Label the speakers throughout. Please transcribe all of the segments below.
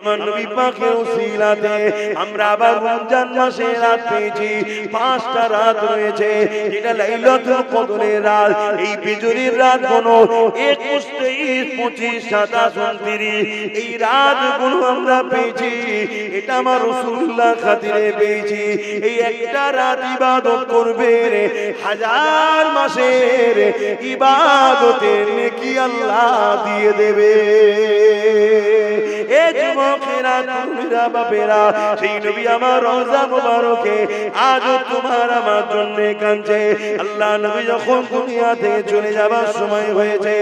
Speaker 1: আমার নবী পাকের উসিলাতে আমরা আবার রমজান মাসে রাত পেয়েছি। 5টা রাত রয়েছে, যেটা লাইলাতুল কদরের রাত। এই বিজলির রাত গুলো 21, 23, 25, 27, 29 এই রাতগুলো আমরা পেয়েছি। এটা আমার রাসূলুল্লাহ খাতিরে পেয়েছি। এই একটা রাত ইবাদত করবে, 1000 মাসের ইবাদতের নেকি আল্লাহ দিয়ে দেবে। এ যুবকেরা, তরুণীরা, বাপেরা, সেই নবী আমার রওজা মুবারকে আজও তোমার আমার জন্য কাঁদছে। আল্লাহ নবী যখন দুনিয়া থেকে চলে যাবার সময় হয়েছে,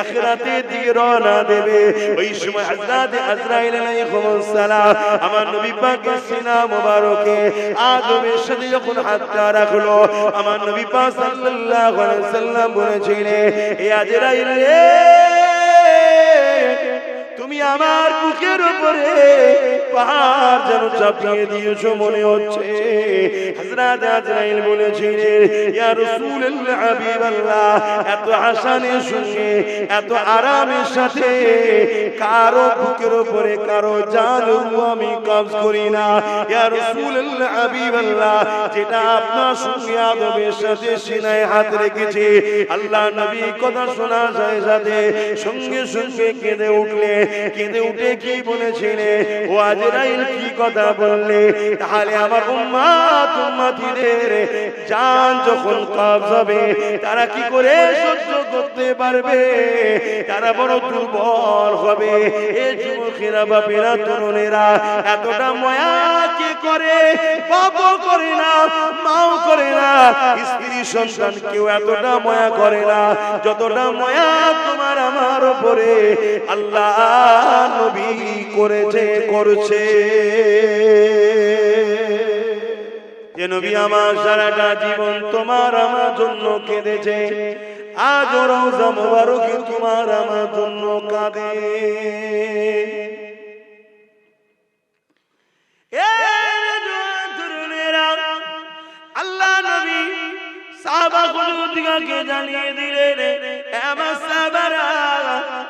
Speaker 1: আখিরাতের দিকে রওনা দেবে, ওই সময় হযরত আজরাইল আলাইহিস সালাম আমার নবী পাকের সিনা মুবারকে আদমের সাথে যখন হাতটা রাখলো, আমার নবী পাক সাল্লাল্লাহু আলাইহি ওয়াসাল্লাম বলেছিলেন, এ আজরাইল রে, তুমি আমার বুকের উপরে পাহাড় যেন চাপিয়ে দিয়েছো মনে হচ্ছে। হযরত আজরাইল বলেছিলেন, ইয়া রাসূলুল্লাহ, হাবিবাল্লাহ, এত হাসানের সঙ্গে এত আরামের সাথে কারো বুকের উপরে কারো জান আমি কবজ করি না। ইয়া রাসূলুল্লাহ, হাবিবাল্লাহ, যেটা আপনার সঙ্গে আদবের সাথে সিনায় হাত রেখেছি। আল্লাহ নবী কথা শোনার সাথে সাথে সঙ্গে সঙ্গে কেঁদে উঠলে, কেঁদে উঠে কি বলেছিলে, ও আজরাইল কি কথা বললে? তাহলে আমার উম্মত উম্মতিদের জান যখন কবজ হবে তারা কি করে সহ্য করতে পারবে? তারা বড় দুর্বল হবে। এই যুবকেরা, বাপেরা, তরুণেরা, এতটা মায়া কে করে? বাপও করে না, মাও করে না, স্ত্রী সন্তান কেউ এতটা মায়া করে না যতটা মায়া তোমার আমার উপরে আল্লাহ নবী করেছে, করছে। যে নবী আমার সারাটা জীবন তোমার আমার জন্য কেঁদেছে, আজ রওজা মুবারকে তোমার আমার জন্য কাঁদে। আল্লাহ নবী সাহাবাকে জানিয়ে দিলেন, আমার সাহাবারা,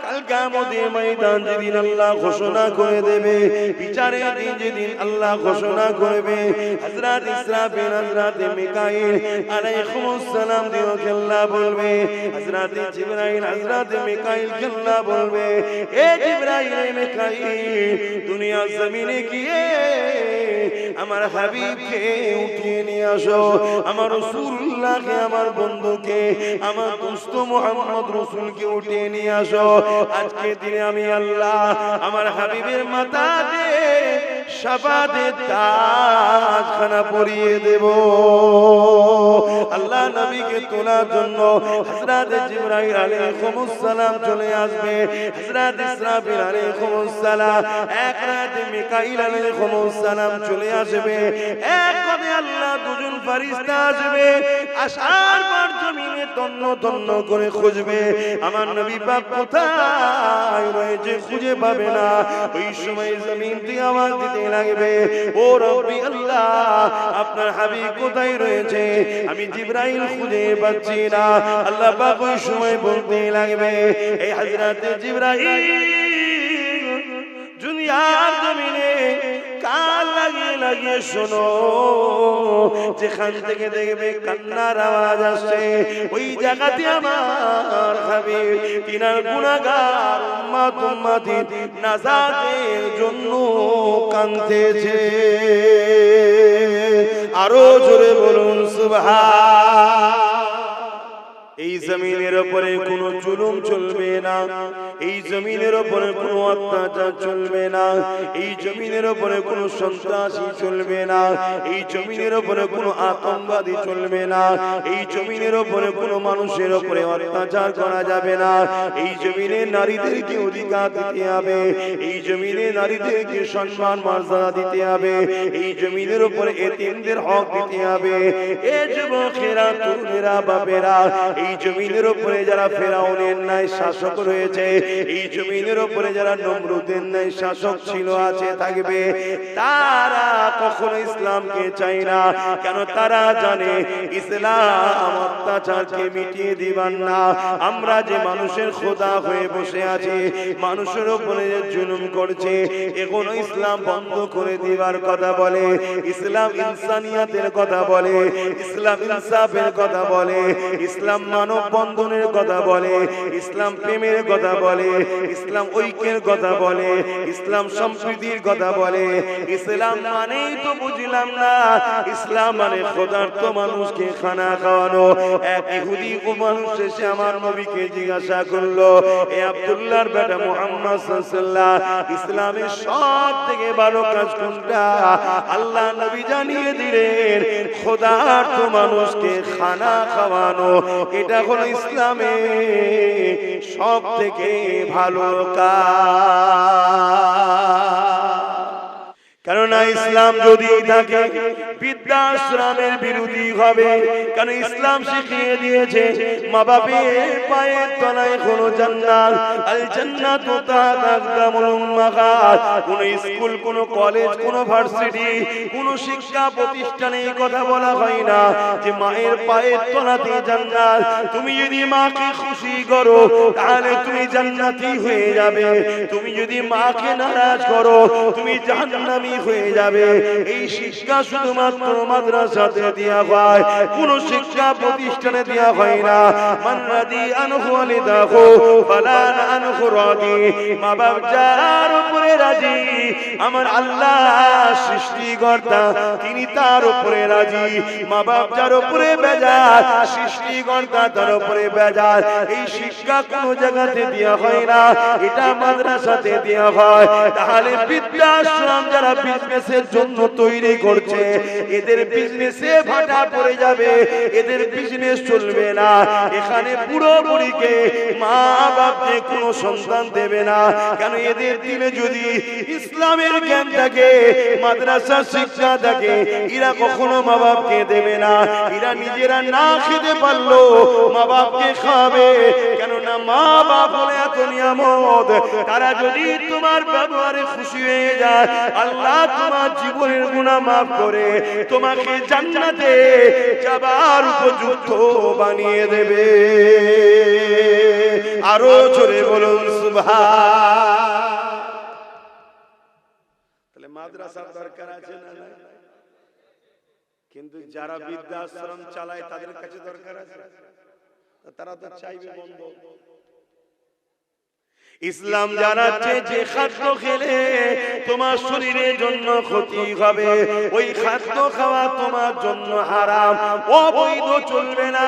Speaker 1: কাল কিয়ামতের ময়দান যেদিন আল্লাহ ঘোষণা করে দেবে, বিচারের দিন যেদিন আল্লাহ ঘোষণা করবে, হযরত ইসরাফিল, হযরত মিকাইল আলাইহিস সালাম দিওকে আল্লাহ বলবে, হযরত জিবরাইল, হযরত মিকাইল কে আল্লাহ বলবে, এ জিবরাইল, মিকাইল, দুনিয়া জমিনে গিয়ে আমার হাবিবকে উঠিয়ে নিয়ে আসো, আমার রাসূলুল্লাহকে, আমার বন্ধুকে, আমার দোস্ত মুহাম্মদ রাসূলকে উঠিয়ে নিয়ে আসো। আজকে দিনে আমি আল্লাহ আমার হাবিবের মাথাতে শাফাতের তাজখানা পরিয়ে দেব। আল্লাহ নবীকে তোলার জন্য হযরত জিবরাইল আলাইহিস সালাম চলে আসবে, হযরত ইসরাফিল আলাইহিস সালাম, এক রাতে মিকাইল আলাইহিস সালাম চলে আসবে, এক করে আল্লাহ দুজন ফেরেশতা আসবে, আসার পর জমিনে তন্ন তন্ন করে খুঁজবে আমার নবী পাক কোথায় রয়েছে, খুঁজে পাবে না। ওই সময় জমিন থেকে আওয়াজ দিতে লাগবে, ও রব্বি আল্লাহ, আপনার হাবিব কোথায় রয়েছে? আমি জিবরাইল খুঁজে পাচ্ছি না। আল্লাহ পাক ওই সময় বলতে লাগবে, এই হযরত জিবরাইল, দুনিয়ার জমিনে কান লাগিয়ে লাগিয়ে শোনো, যেখান থেকে দেখবে কান্নার আওয়াজ আসছে, ওই জায়গাতে আমার হাবিব তিনার গুনাহগার উম্মত উম্মতির নাজাতের জন্য কাঁদতেছে। আরো জোরে বলুন সুবহান। এই জমিনের উপরে কোনো জুলুম চলবে না, এই জমিনের উপরে কোনো অত্যাচার চলবে না, এই জমিনের উপরে কোনো সন্ত্রাসী চলবে না, এই জমিনের উপরে কোনো আতঙ্কবাদী চলবে না, এই জমিনের উপরে কোনো মানুষের উপরে অত্যাচার করা যাবে না, এই জমিনে নারীদেরকে অধিকার দিতে হবে, এই জমিনে নারীদেরকে সম্মান মর্যাদা দিতে হবে, এই জমিনের উপরে এতিমদের হক দিতে হবে। এ যুবকেরা, তরুণেরা, বাপেরা, এই জমি জমিনের উপরে যারা ফেরাউনের ন্যায় শাসক রয়েছে, এই জমিনের উপরে যারা নমরুদের ন্যায় শাসক ছিল, আছে, থাকবে, তারা কখনো ইসলামকে চায় না। কেন? তারা জানে ইসলাম অত্যাচারকে মিটিয়ে দিবার না। আমরা যে মানুষের খোদা হয়ে বসে আছি, মানুষের উপরে যে জুলুম করছে, এখনো ইসলাম বন্ধ করে দিবার কথা বলে, ইসলাম ইনসানিয়াতের কথা বলে, ইসলাম ইনসাফের কথা বলে, ইসলাম মানব বন্ধনের কথা বলে, ইসলাম প্রেমের কথা বলে, ইসলাম ঐক্যের কথা বলে, ইসলাম সম্প্রীতির কথা বলে। ইসলাম মানেই তো বুঝলাম না, ইসলাম মানে খোদার্থ মানুষকে খানা খাওয়ানো। এক ইহুদি মানুষ এসে আমার নবীকে জিজ্ঞাসা করলো, এ আব্দুল্লাহর বেটা মুহাম্মদ সাল্লাল্লাহু আলাইহি ওয়াসাল্লাম, ইসলামের সব থেকে ভালো কাজ কোনটা? আল্লাহ নবী জানিয়ে দিলেন, খোদার্থ মানুষকে খানা খাওয়ানো, এটা হলো ইসলামের সব থেকে ভালো কাজ। কেননা ইসলাম যদি থাকে, বৃদ্ধাশ্রমের বিরোধী হবে। কারণ ইসলাম শিখিয়ে দিয়েছে মা বাপের পায়ের তলায় কোনো জান্নাত, আল জান্নাতু তাহতা আকদামুল উম্মাহাত। কোন স্কুল, কোন কলেজ, কোন ভার্সিটি, কোন শিক্ষা প্রতিষ্ঠানে এই কথা বলা হয় না যে মায়ের পায়ের তলাতে জান্নাত। তুমি যদি মাকে খুশি করো তাহলে তুমি জান্নাতি হয়ে যাবে, তুমি যদি মাকে নারাজ করো তুমি জাহান্নামী হয়ে যাবে। এই শিক্ষা শুধুমাত্র মাদ্রাসাতে দেয়া হয়, কোন শিক্ষা প্রতিষ্ঠানে দেয়া হয় না। মান রাদি আনহু ওয়ালিদাহু ফালা আনহু রাদি। মা বাপ যার উপরে রাজি, আমার আল্লাহ সৃষ্টিকর্তা তিনি তার উপরে রাজি। মা বাপ যার উপরে বেজার, সৃষ্টিকর্তা তার উপরে বেজার। এই শিক্ষা কোন জায়গাতে দেয়া হয় না, এটা মাদ্রাসাতে দেয়া হয়। তাহলে বৃদ্ধাশ্রম যারা বিজনেসের জন্য তৈরি করছে, এদের বিজনেসে ভাটা পড়ে যাবে, এদের বিজনেস চলবে না। এখানে বুড়ো বুড়িকে মা বাপকে কোনো সন্তান দেবে না। কেন? এদের দিনে যদি ইসলামের জ্ঞান থাকে, মাদ্রাসা শিক্ষা থাকে, এরা কখনো মা বাপকে দেবে না। এরা নিজেরা না খেতে পারলো মা বাপকে খাবে। কেননা মা বাপ হলে এত নিয়ামত, তারা যদি তোমার ব্যবহারে খুশি হয়ে যায়, আল্লাহ তোমার জীবনের গুনাহ মাফ করে তোমাকে জান্নাতে যাবার উপযুক্ত বানিয়ে দেবে। আরো জোরে বলুন সুবহান। তাহলে মাদ্রাসার দরকার আছে না? কিন্তু যারা বৃদ্ধাশ্রম চালায় তাদের কাছে দরকার আছে, তারা তো চাইবে বন্ধ। ইসলাম জানাচ্ছে যে খাদ্য খেলে তোমার শরীরের জন্য ক্ষতি হবে, ওই খাদ্য খাওয়া তোমার জন্য হারাম, অবৈধ, চলবে না।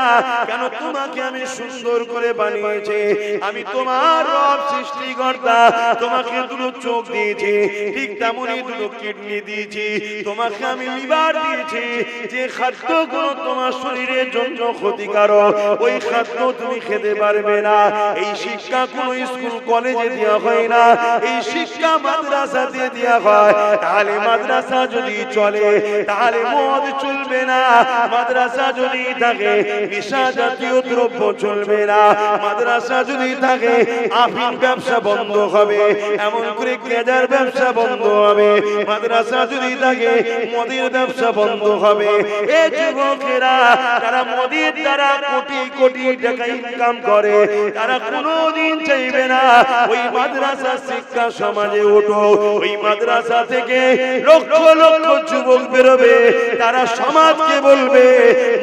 Speaker 1: কেন? তোমাকে আমি সুন্দর করে বানিয়েছি, আমি তোমার রব সৃষ্টিকর্তা, তোমাকে দুটো চোখ দিয়েছি, ঠিক তেমনই দুটো কিডনি দিয়েছি, তোমাকে আমি লিভার দিয়েছি। যে খাদ্যগুলো তোমার শরীরের জন্য ক্ষতিকারক, ওই খাদ্য তুমি খেতে পারবে না। এই শিক্ষা কোন স্কুল কলেজে দেওয়া হয় না, এই শিক্ষা মাদ্রাসাতে দেওয়া হয়। তাহলে মাদ্রাসা যদি চলে তাহলে মদ চলবে না, মাদ্রাসা যদি থাকে নেশা জাতীয় দ্রব্য চলবে না, মাদ্রাসা যদি থাকে আফিম ব্যবসা বন্ধ হবে, এমন করে গেজার ব্যবসা বন্ধ হবে। মাদ্রাসা যদি থাকে মদের ব্যবসা বন্ধ হবে। এই যুবকেরা তারা মদের দ্বারা কোটি কোটি টাকা ইনকাম করে, তারা কোনোদিন চাইবে না ওই মাদ্রাসা শিক্ষা সমাজে ওঠো। ওই মাদ্রাসা থেকে লক্ষ লক্ষ যুবক বেরোবে, তারা সমাজকে বলবে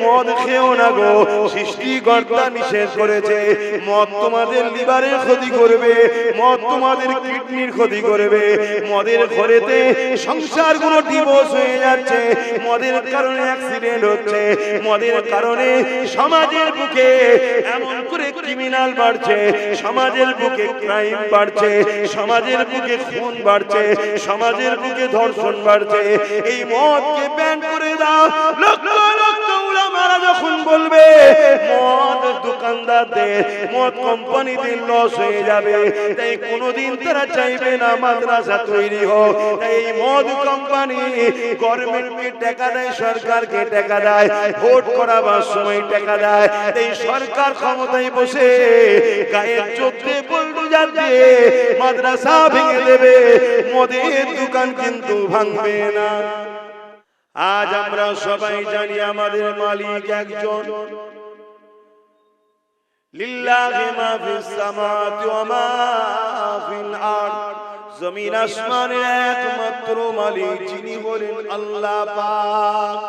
Speaker 1: মদ খেও না গো, সৃষ্টিকর্তা নিষেধ করেছে। মদ তোমাদের লিভারের ক্ষতি করবে, মদ তোমাদের কিডনির ক্ষতি করবে। মদের ঘরেতে সংসারগুলো ডিভোর্স হয়ে যাচ্ছে, মদের কারণে অ্যাক্সিডেন্ট হচ্ছে, মদের কারণে সমাজের বুকে এমন করে ক্রিমিনাল বাড়ছে, সমাজের বুকে ক্রাইম বাড়ছে, সমাজের বুকে খুন বাড়ছে, সমাজের বুকে ধর্ষণ বাড়ছে। এই মদকে ব্যান করে দাও। লক্ষ লক্ষ উলামারা যখন বলবে মদ দোকানদারদের মদ কোম্পানিদের লস হয়ে যাবে, তাই কোনোদিন তারা চাইবে না মাদ্রাসা তৈরি হোক। তাই এই মদ কোম্পানি গভর্নমেন্টকে টাকা দেয়, সরকারকে টাকা দেয়, ভোট করাবার সময় টাকা দেয়। এই সরকার ক্ষমতায় বসে গায়ের চোখে পল্টু যাচ্ছে, মাদ্রাসা ভেঙে দেবে, মদের দোকান কিন্তু ভাঙবে না। আজ আমরা সবাই জানি আমাদের মালিক একজন, লিল্লাহি মা ফিস সামাওয়াতি ওয়া মা ফিল আরদ, জমিন আসমানের একমাত্র মালিক যিনি হলেন আল্লাহ পাক।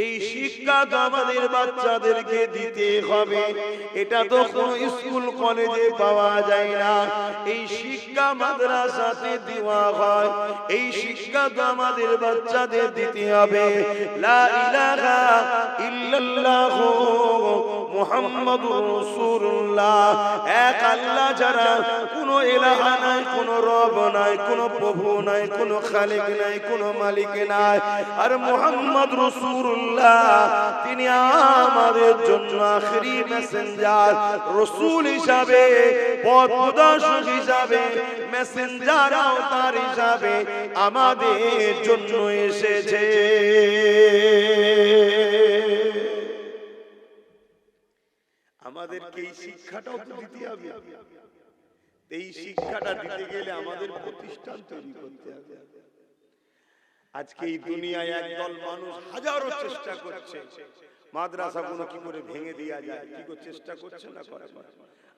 Speaker 1: এই শিক্ষা তো আমাদের বাচ্চাদেরকে দিতে হবে, এটা তো কোনো স্কুল কলেজে পাওয়া যায় না, এই শিক্ষা মাদ্রাসাতে দেওয়া হয়। এই শিক্ষা তো আমাদের বাচ্চাদের দিতে হবে। লা ইলাহা ইল্লাল্লাহ মুহাম্মাদুর রাসূলুল্লাহ, এক আল্লাহ ছাড়া কোনো ইলাহা নাই, কোনো রব নাই, কোনো প্রভু নাই, কোনো খালিক নাই, কোনো মালিক নাই। আর মুহাম্মদ রাসূলুল্লাহ তিনি আমাদের জন্য আখেরি মেসেঞ্জার, রাসূল হিসাবে, পথ প্রদর্শক হিসাবে, মেসেঞ্জার আওতার হিসাবে আমাদের জন্য এসেছে। আমাদেরকে এই শিক্ষাটাও তো দিতে হবে। এই শিক্ষাটা দিতে গেলে আমাদের প্রতিষ্ঠান তৈরি করতে হবে। আজকে এই দুনিয়ায় একদল মানুষ হাজারো চেষ্টা করছে মাদ্রাসাগুলো কি করে ভেঙে দেওয়া যায়, কি করে চেষ্টা করছে না করে।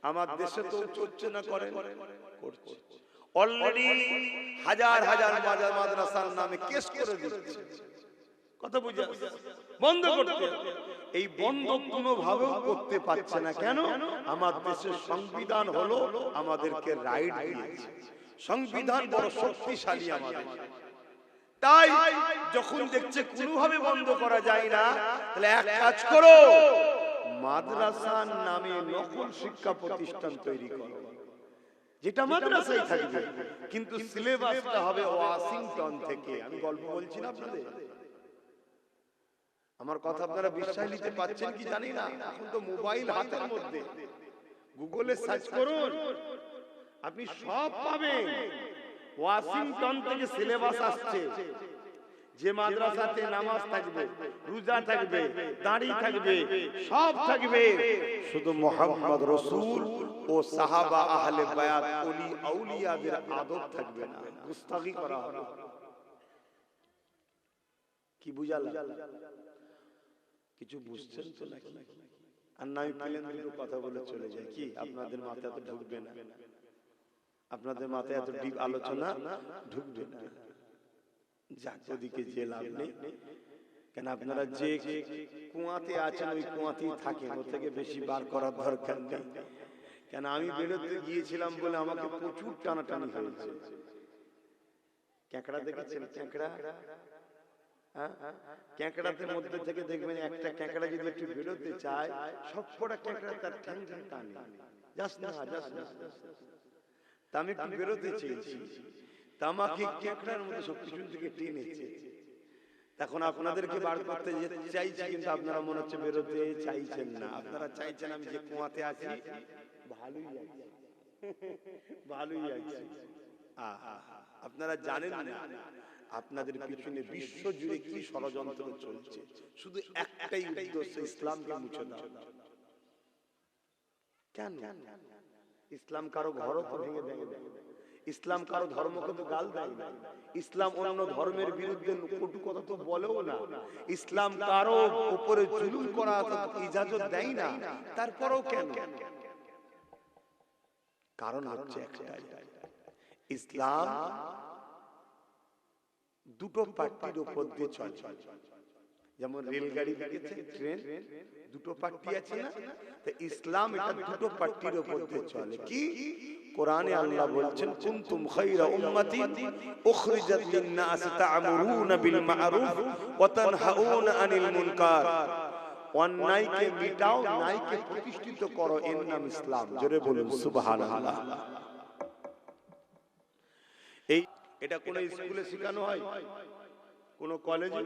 Speaker 1: আমার দেশে তো চলছে না, করে করছে। অলরেডি হাজার হাজার মাদ্রাসার নামে কেস করে দিচ্ছে। কথা বুঝা বন্ধ করতে, এই বন্ধ কোনো ভাবেও করতে পারছে না। কেন? আমার দেশের সংবিধান হলো আমাদেরকে রাইট দিয়েছে, সংবিধান বড় শক্তিশালী আমাদের। তাই যখন দেখছে কোনোভাবে বন্ধ করা যায় না, তাহলে এক কাজ করো, মাদ্রাসার নামে নকল শিক্ষা প্রতিষ্ঠান তৈরি করো, যেটা মাদ্রাসায় থাকবে, কিন্তু সিলেবাসটা হবে ওয়াশিংটন থেকে। আমি গল্প বলছি না আপনাদের, আমার কথা আপনারা বিশ্বাস নিতে পারছেন কি জানি না। এখন তো মোবাইল হাতের মধ্যে, গুগলে সার্চ করুন, আপনি সব পাবেন। ওয়াশিংটন থেকে সিলেবাস আসছে, যে মাদ্রাসাতে নামাজ থাকবে, রোজা থাকবে, দাড়ি থাকবে, সব থাকবে, শুধু মুহাম্মদ রাসূল ও সাহাবা আহলে বায়াত ওলি আউলিয়াদের আদব থাকবে না, গুস্তাখি করা হবে। কি বুঝালাম? কিছু বুঝছেন তো নাকি? আর না আমি প্লেন দুটো কথা বলে চলে যাই, কি আপনাদের মাথায় তো ঢুকবে না, আপনাদের মাথায় এত ডিপ আলোচনা ঢুকবে না। যাক, ওদিকে যে লাভ নেই, কেন আপনারা যে কুয়াতে আছেন ওই কুয়াতেই থাকেন, ওর থেকে বেশি বার করার দরকার নেই। কেন আমি বেরোতে গিয়েছিলাম বলে আমাকে প্রচুর টানাটানি হয়েছে। ক্যাঁকড়া দেখেছেন? ক্যাঁকড়া, ক্যাঁকড়াতে মধ্যে থেকে দেখবেন একটা ক্যাঁকড়া যদি একটু বেরোতে চায়, সবকটা ক্যাঁকড়া তার ঠ্যাং টানে, যাস না যাস না। তা আমি একটু বেরোতে চেয়েছি, তা আমাকে ক্যাঁকড়ার মধ্যে সবকিছু থেকে টেনেছে। তখন আপনাদেরকে বার করতে চাইছি, কিন্তু আপনারা মনে হচ্ছে বেরোতে চাইছেন না। আপনারা চাইছেন আমি যে কুয়াতে আছি ভালোই আছি, ভালোই আছি। আপনারা জানেন না আপনাদের পিছনে বিশ্ব জুড়ে কি ষড়যন্ত্র চলছে, শুধু একটাই উদ্দেশ্য, ইসলামকে মুছে দাও। কেন? ইসলাম কারো ঘরও তো ভেঙে দেয় না, ইসলাম কারো ধর্মকে তো গাল দেয় না, ইসলাম অন্য ধর্মের বিরুদ্ধে কটু কথা তো বলেও না, ইসলাম কারো উপরে জুলুম করা ইজাজত দেয় না। তারপরেও কেন? কারণ হচ্ছে একটাই, ইসলাম দুটো পার্টির উপর দিয়ে চলে। যেমন রেলগাড়ি দেখেছে, ট্রেন, দুটো পার্টি আছে না? তো ইসলাম এটা দুটো পার্টির উপর দিয়ে চলে। কি? কোরআনে আল্লাহ বলছেন, কুনতুম খায়রা উম্মাতিন উখরিজাত লিন-নাস তা'মুরুনা বিল মা'রুফ ওয়া তানহাউনা আনিল মুনকার। অন্যায়কে মিটাও, ন্যায়কে প্রতিষ্ঠিত করো, এর নাম ইসলাম। জোরে বলুন সুবহানাল্লাহ। এটা কোন স্কুলে শেখানো হয়? কোন কলেজে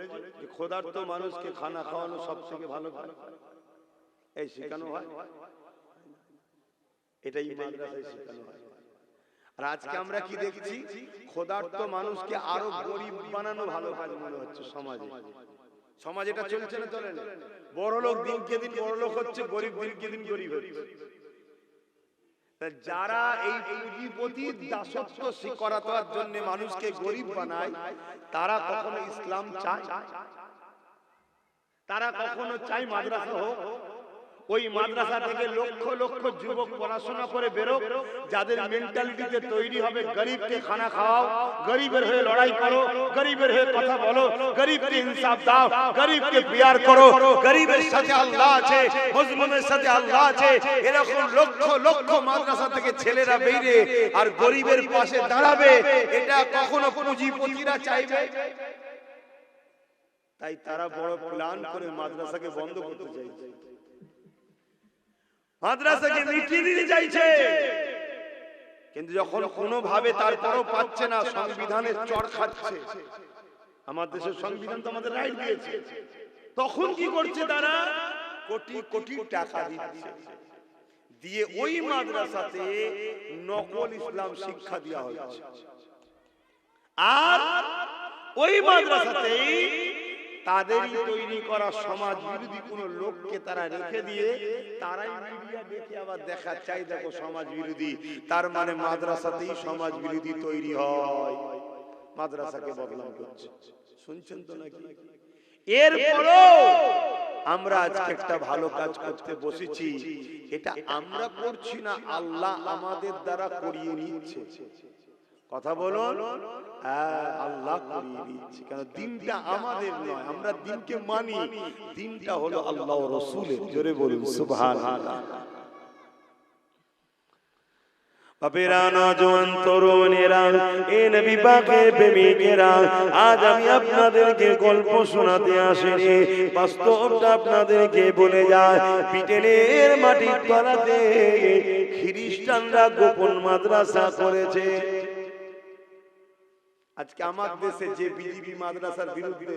Speaker 1: ক্ষুধার্ত মানুষকে খানা খাওয়ানো সবথেকে ভালো কাজ এই শেখানো হয়, এটাই মাদ্রাসায় শেখানো হয়। আর আজকে আমরা কি দেখছি, ক্ষুধার্ত মানুষকে আরো গরিব বানানো ভালো কাজ মনে হচ্ছে সমাজে। সমাজ এটা চলছে না, চলে না? বড় লোক দিনকে দিন বড় লোক হচ্ছে, গরিব দিনকে দিন গরিব হচ্ছে। যারা এই পুঁজিপতির দাসত্ব করার জন্য মানুষকে গরিব বানায়, তারা কখনো ইসলাম চায়? তারা কখনো চায় মাদ্রাসা হোক? ওই মাদ্রাসা থেকে লক্ষ লক্ষ যুবক পড়াশোনা করে বেরো, যাদের মেন্টালিটিতে তৈরি হবে গরিবকে খানা খাওয়াও, গরিবের হয়ে লড়াই করো, গরিবের হয়ে কথা বলো, গরিবকে ইনসাফ দাও, গরিবকে প্রিয়ার করো, গরিবের সাথে আল্লাহ আছে, মজলুমের সাথে আল্লাহ আছে। এরকম লক্ষ লক্ষ মাদ্রাসা থেকে ছেলেরা বেরিয়ে আর গরিবের পাশে দাঁড়াবে, এটা কখনো পুঁজিপতিরা চাইবে? তাই তারা বড় প্ল্যান করে মাদ্রাসাকে বন্ধ করতে চাইছে, মাদ্রাসাকে মিটিয়ে দিতে চাইছে। কিন্তু যখন কোনোভাবে তারপরও পাচ্ছে না, সংবিধানের চড় খাচ্ছে, আমার দেশের সংবিধান তো আমাদের রাইট দিয়েছে, তখন কি করছে তারা? কোটি কোটি টাকা দিচ্ছে, দিয়ে ওই মাদ্রাসাতে নকল ইসলাম শিক্ষা দেওয়া হচ্ছে। আর ওই মাদ্রাসাতেই তাদেরই তৈরি করা সমাজ বিরোধী কোন লোককে তারা রেখে দিয়ে তারাই মিডিয়া দেখে আবার দেখা চাই, দেখো সমাজ বিরোধী, তার মানে মাদ্রাসাতেই সমাজ বিরোধী তৈরি হয়, মাদ্রাসাকে বদনাম করছে। শুনছেন তো নাকি? এরপরও আমরা আজকে একটা ভালো কাজ করতে বসেছি, এটা আমরা করছি না, আল্লাহ আমাদের দ্বারা করিয়ে নিচ্ছে। কথা বলুন, আল্লাহ করিয়ে দিচ্ছে। কেন? দিনটা আমাদের নয়, আমরা দিনকে মানি, দিনটা হলো আল্লাহ ও রাসূলের। জোরে বলুন সুবহানাল্লাহ। বাপেরা, নওজোয়ান তরুণেরা, এ নবী পাকের প্রেমিকেরা, আজ আমি আপনাদেরকে গল্প শোনাতে আসিনি, বাস্তবটা আপনাদেরকে বলে যায়। ব্রিটেনের মাটির তলাতে খ্রিস্টানরা গোপন মাদ্রাসা করেছে। আজকে আমার দেশে যে বিজেপি মাদ্রাসার বিরুদ্ধে,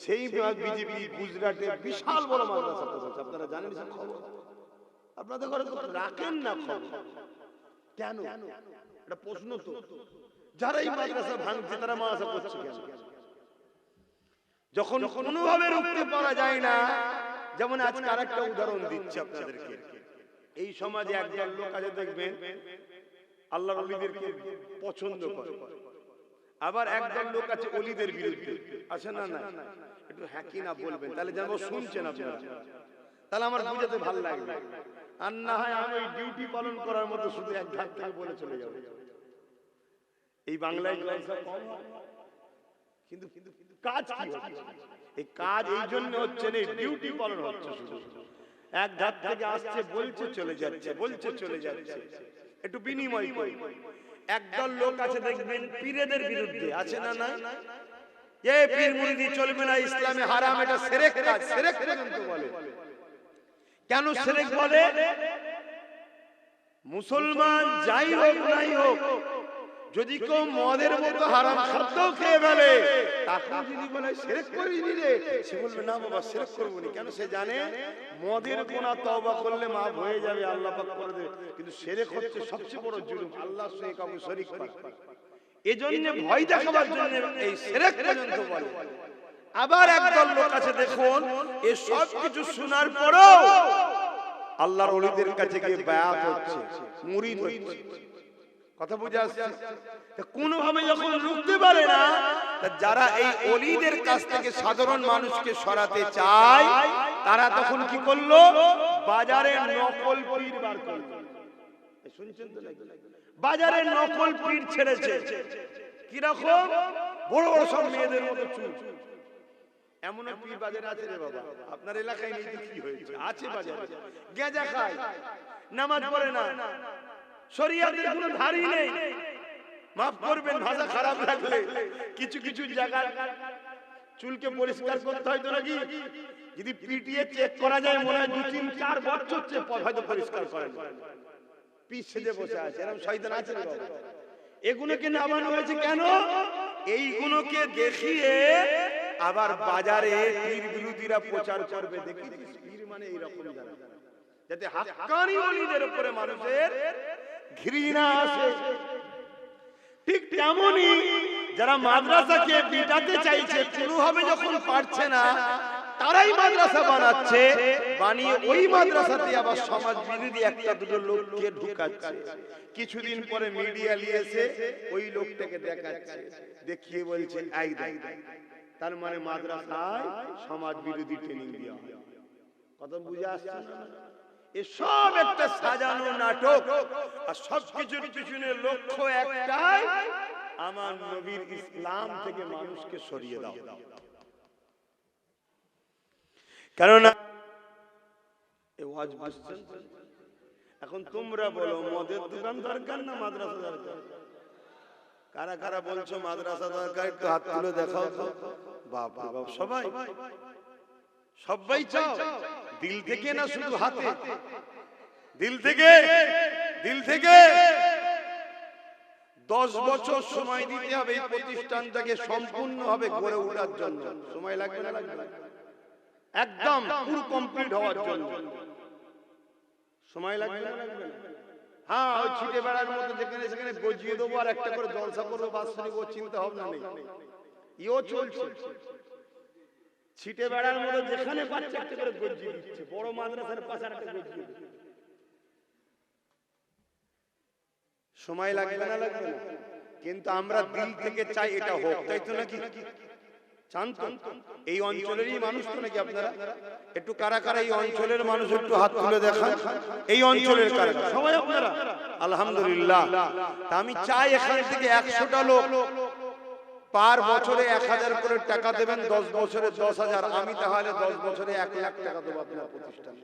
Speaker 1: সেই বিজেপি গুজরাটে বিশাল বড় মাদ্রাসা করেছে। আপনারা জানেন সব খবর? আপনাদের ঘরে তো রাখেন না খবর, কেন? এটা প্রশ্ন তো। যারা এই মাদ্রাসা ভাঙছে তারা মাদ্রাসা করছে কেন? যখন কোনোভাবে রুখতে পারা যায় না, যেমন আজকে আরেকটা উদাহরণ দিচ্ছি আপনাদেরকে। এই সমাজে একজন লোক আছে, দেখবেন আল্লাহর ওলিদেরকে পছন্দ করে, আবার একদল লোক আছে ওলিদের বিরুদ্ধে, আছে না? না, একটু হ্যাঁ কি না বলবেন, তাহলে যেন শুনছেন আপনারা, তাহলে আমার বুঝাতে ভালো লাগবে। আর না হয় আমি ওই ডিউটি পালন করার মতো শুধু এক ধার থেকে বলে চলে যাব। এই বাংলায় কিন্তু কাজ কি হচ্ছে? এই কাজ এই জন্য হচ্ছে না, ডিউটি পালন হচ্ছে, শুধু এক ধার থেকে আসছে, বলছে চলে যাচ্ছে, বলছে চলে যাচ্ছে, একটু বিনিময় করি। একদল লোক আছে দেখবেন পীরেদের বিরুদ্ধে, আছে না? না, এই পীর মুরিদি চলবে না, ইসলামে হারাম, এটা শিরক কাজ, শিরক পর্যন্ত বলে। কেন শিরক বলে? মুসলমান যাই হোক নাই হোক, যদি কেউ মদের মতো হারাম খাদ্য খেয়ে ফেলে, তাকে যদি বলে শিরক করিনি রে, সে বলবে না বাবা শিরক করব না। কেন? সে জানে মদের গুনাহ তওবা করলে মাফ হয়ে যাবে, আল্লাহ পাক করে দেবে। কিন্তু শিরক হচ্ছে সবচেয়ে বড় জুলুম, আল্লাহর সঙ্গে কাউকে শরীক করা। এজন্য ভয় দেখাবার জন্য এই শিরক পর্যন্ত বলে। আবার একদল লোক আছে দেখুন, এই সব কিছু শোনার পরেও আল্লাহর ওলিদের কাছে গিয়ে বায়াত হচ্ছে, মুরিদ হচ্ছে। কথা বুঝে আসছে? কোনোভাবে যখন রুখতে পারে না, যারা এই ওলিদের কাছ থেকে সাধারণ মানুষকে সরাতে চায়, তারা তখন কি করলো? বাজারে নকল পীর বার করলো। শুনছেন তো নাকি? বাজারে নকল পীর ছেড়েছে। কিরকম? বড় বড় সব মেয়েদের মতো চুল। এমন পীর বাজারে আছে রে বাবা, আপনার এলাকায় নেই তো কি হয়েছে? আছে বাজারে, গেঁজা খায়, নামাজ পড়ে না, শরীয়তের কোনো ধারই নেই। মাফ করবেন ভাষা খারাপ লাগলে, কিছু কিছু জায়গা চুলকে পরিষ্কার করতে হয় তো নাকি? যদি পিটিয়ে চেক করা যায়, মনে হয় 2-3-4 বছর হয়তো পরিষ্কার করেন। পিস সেজে বসে আছে, এরকম শয়তান আছে রে বাবা। এগুলোকে নামানো হয়েছে কেন? এইগুলোকে দেখিয়ে আবার বাজারে পীর বিরোধীরা প্রচার করবে, দেখেছিস পীর মানে এইরকম, যাতে হাক্কানি ওলিদের উপরে মানুষের ঘৃণা আসে। ঠিক তেমনই যারা মাদ্রাসাকে পিটাতে চাইছে, কোনোভাবে যখন পারছে না, তারাই মাদ্রাসা বানাচ্ছে, বানিয়ে ওই মাদ্রাসাতে আবার সমাজ বিরোধী একটা দুটো লোককে ঢুকাচ্ছে। কিছুদিন পরে মিডিয়া নিয়েছে ওই লোকটাকে দেখাচ্ছে, দেখিয়ে বলছে এই দেখ, তার মানে মাদ্রাসায় সমাজ বিরোধী ট্রেনিং দেওয়া হয়। কত বুঝে আসছে না? এসব একটা সাজানো নাটক, আর সবকিছুর পিছনে লক্ষ্য একটাই, আমার নবীর ইসলাম থেকে মানুষকে সরিয়ে দাও। কেননা এখন তোমরা বলো মদের দোকান দরকার না মাদ্রাসা দরকার? কারা কারা বলছো মাদ্রাসা দরকার, একটু হাত তুলে দেখাও তো। বাপ রে বাপ, সবাই সবাই চাও দিল থেকে, না শুধু হাতে? দিল থেকে, দিল থেকে। 10 বছর সময় দিতে হবে এই প্রতিষ্ঠানটাকে সম্পূর্ণভাবে গড়ে ওঠার জন্য। সময় লাগবে না? লাগবে না? একদম পুরো কমপ্লিট হওয়ার জন্য সময় লাগবে না? লাগবে না? হ্যাঁ, ওই ছিটে বেড়ার মতো যেখানে সেখানে গজিয়ে দেবো আর একটা করে জলসা করবো, বাৎসরিক, ও চিন্তা ভাবনা নেই। ইও চলছে ছিটে বেড়ার মতো, যেখানে পাচ্ছে একটা করে গজিয়ে দিচ্ছে। বড় মাদ্রাসার পাশে একটা গজিয়ে দিচ্ছে। সময় লাগবে না? লাগবে না? কিন্তু আমরা দিল থেকে চাই এটা হোক, তাই তো নাকি? চান তো? এই অঞ্চলেরই মানুষ তো নাকি আপনারা? একটু কারা কারা এই অঞ্চলের মানুষ, একটু হাত তুলে দেখান। এই অঞ্চলের কারা? সবাই আপনারা? আলহামদুলিল্লাহ। তা আমি চাই এখান থেকে 100টা লোক পার বছরে 1000 করে টাকা দেবেন, 10 বছরে 10,000। আমি তাহলে 10 বছরে 1 লাখ টাকা দেবো আপনার প্রতিষ্ঠানে।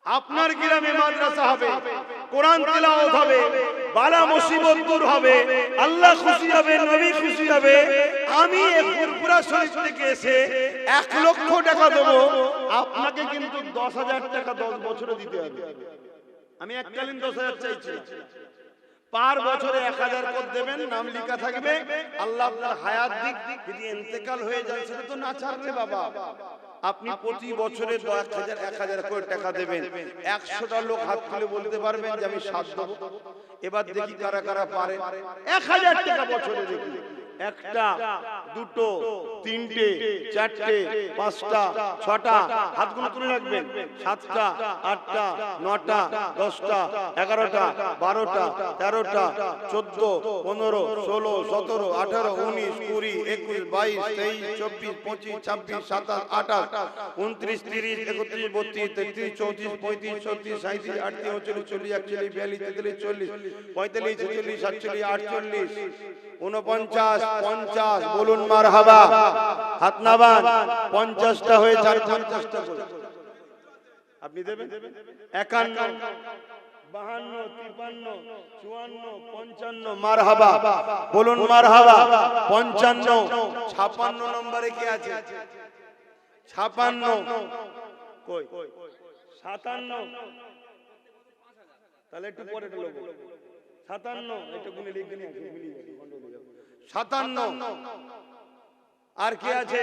Speaker 1: আপনার গ্রামে মাদ্রাসা হবে, কোরআন তেলাওয়াত হবে, বালা মুসিবত দূর হবে, আল্লাহ খুশি হবে, নবী খুশি হবে। আমি ফুরফুরা শরীফ থেকে এসে 1 লক্ষ টাকা দেবো, আপনাকে কিন্তু 10,000 টাকা 10 বছরে দিতে হবে। আমি এককালীন 10,000 চাইছি, পার বছরে 1000 করে দেবেন, নাম লেখা থাকবে। আল্লাহ আপনার হায়াত দিক, যদি ইন্তেকাল হয়ে যায় সেটা তো না ছাড়বে বাবা। আপনি প্রতি বছরে 1000 করে টাকা দেবেন। 100টা লোক হাত তুলে বলতে পারবেন যে আমি 7 দেব। এবার দেখি কারা কারা পারে। 1000 টাকা বছরে দেখি, 1টা 2টো 3টে 4টে 5টা 6টা, হাতগুলো তুলে রাখবেন। 7টা 8টা 9টা 10টা 11টা 12টা 13টা 14 15 16 17 18 19 20 21 22 23 24 25 26 27 28 29 30 31 32 33 34 35 36 37 38 39 40 41 42 43 44 45 46 47 48 49 50। বলুন মারহাবা। হাত নামান। 50টা হয়ে 50টা আপনি দেবেন। 51 52 53 54 55 মারহাবা। বলুন মারহাবা। 55 56 নম্বরে কি আছে? 56 কই? 57 তাহলে একটু পরে লোক 57 এটা গুনে লিখে নিয়ে 57 আর কি আছে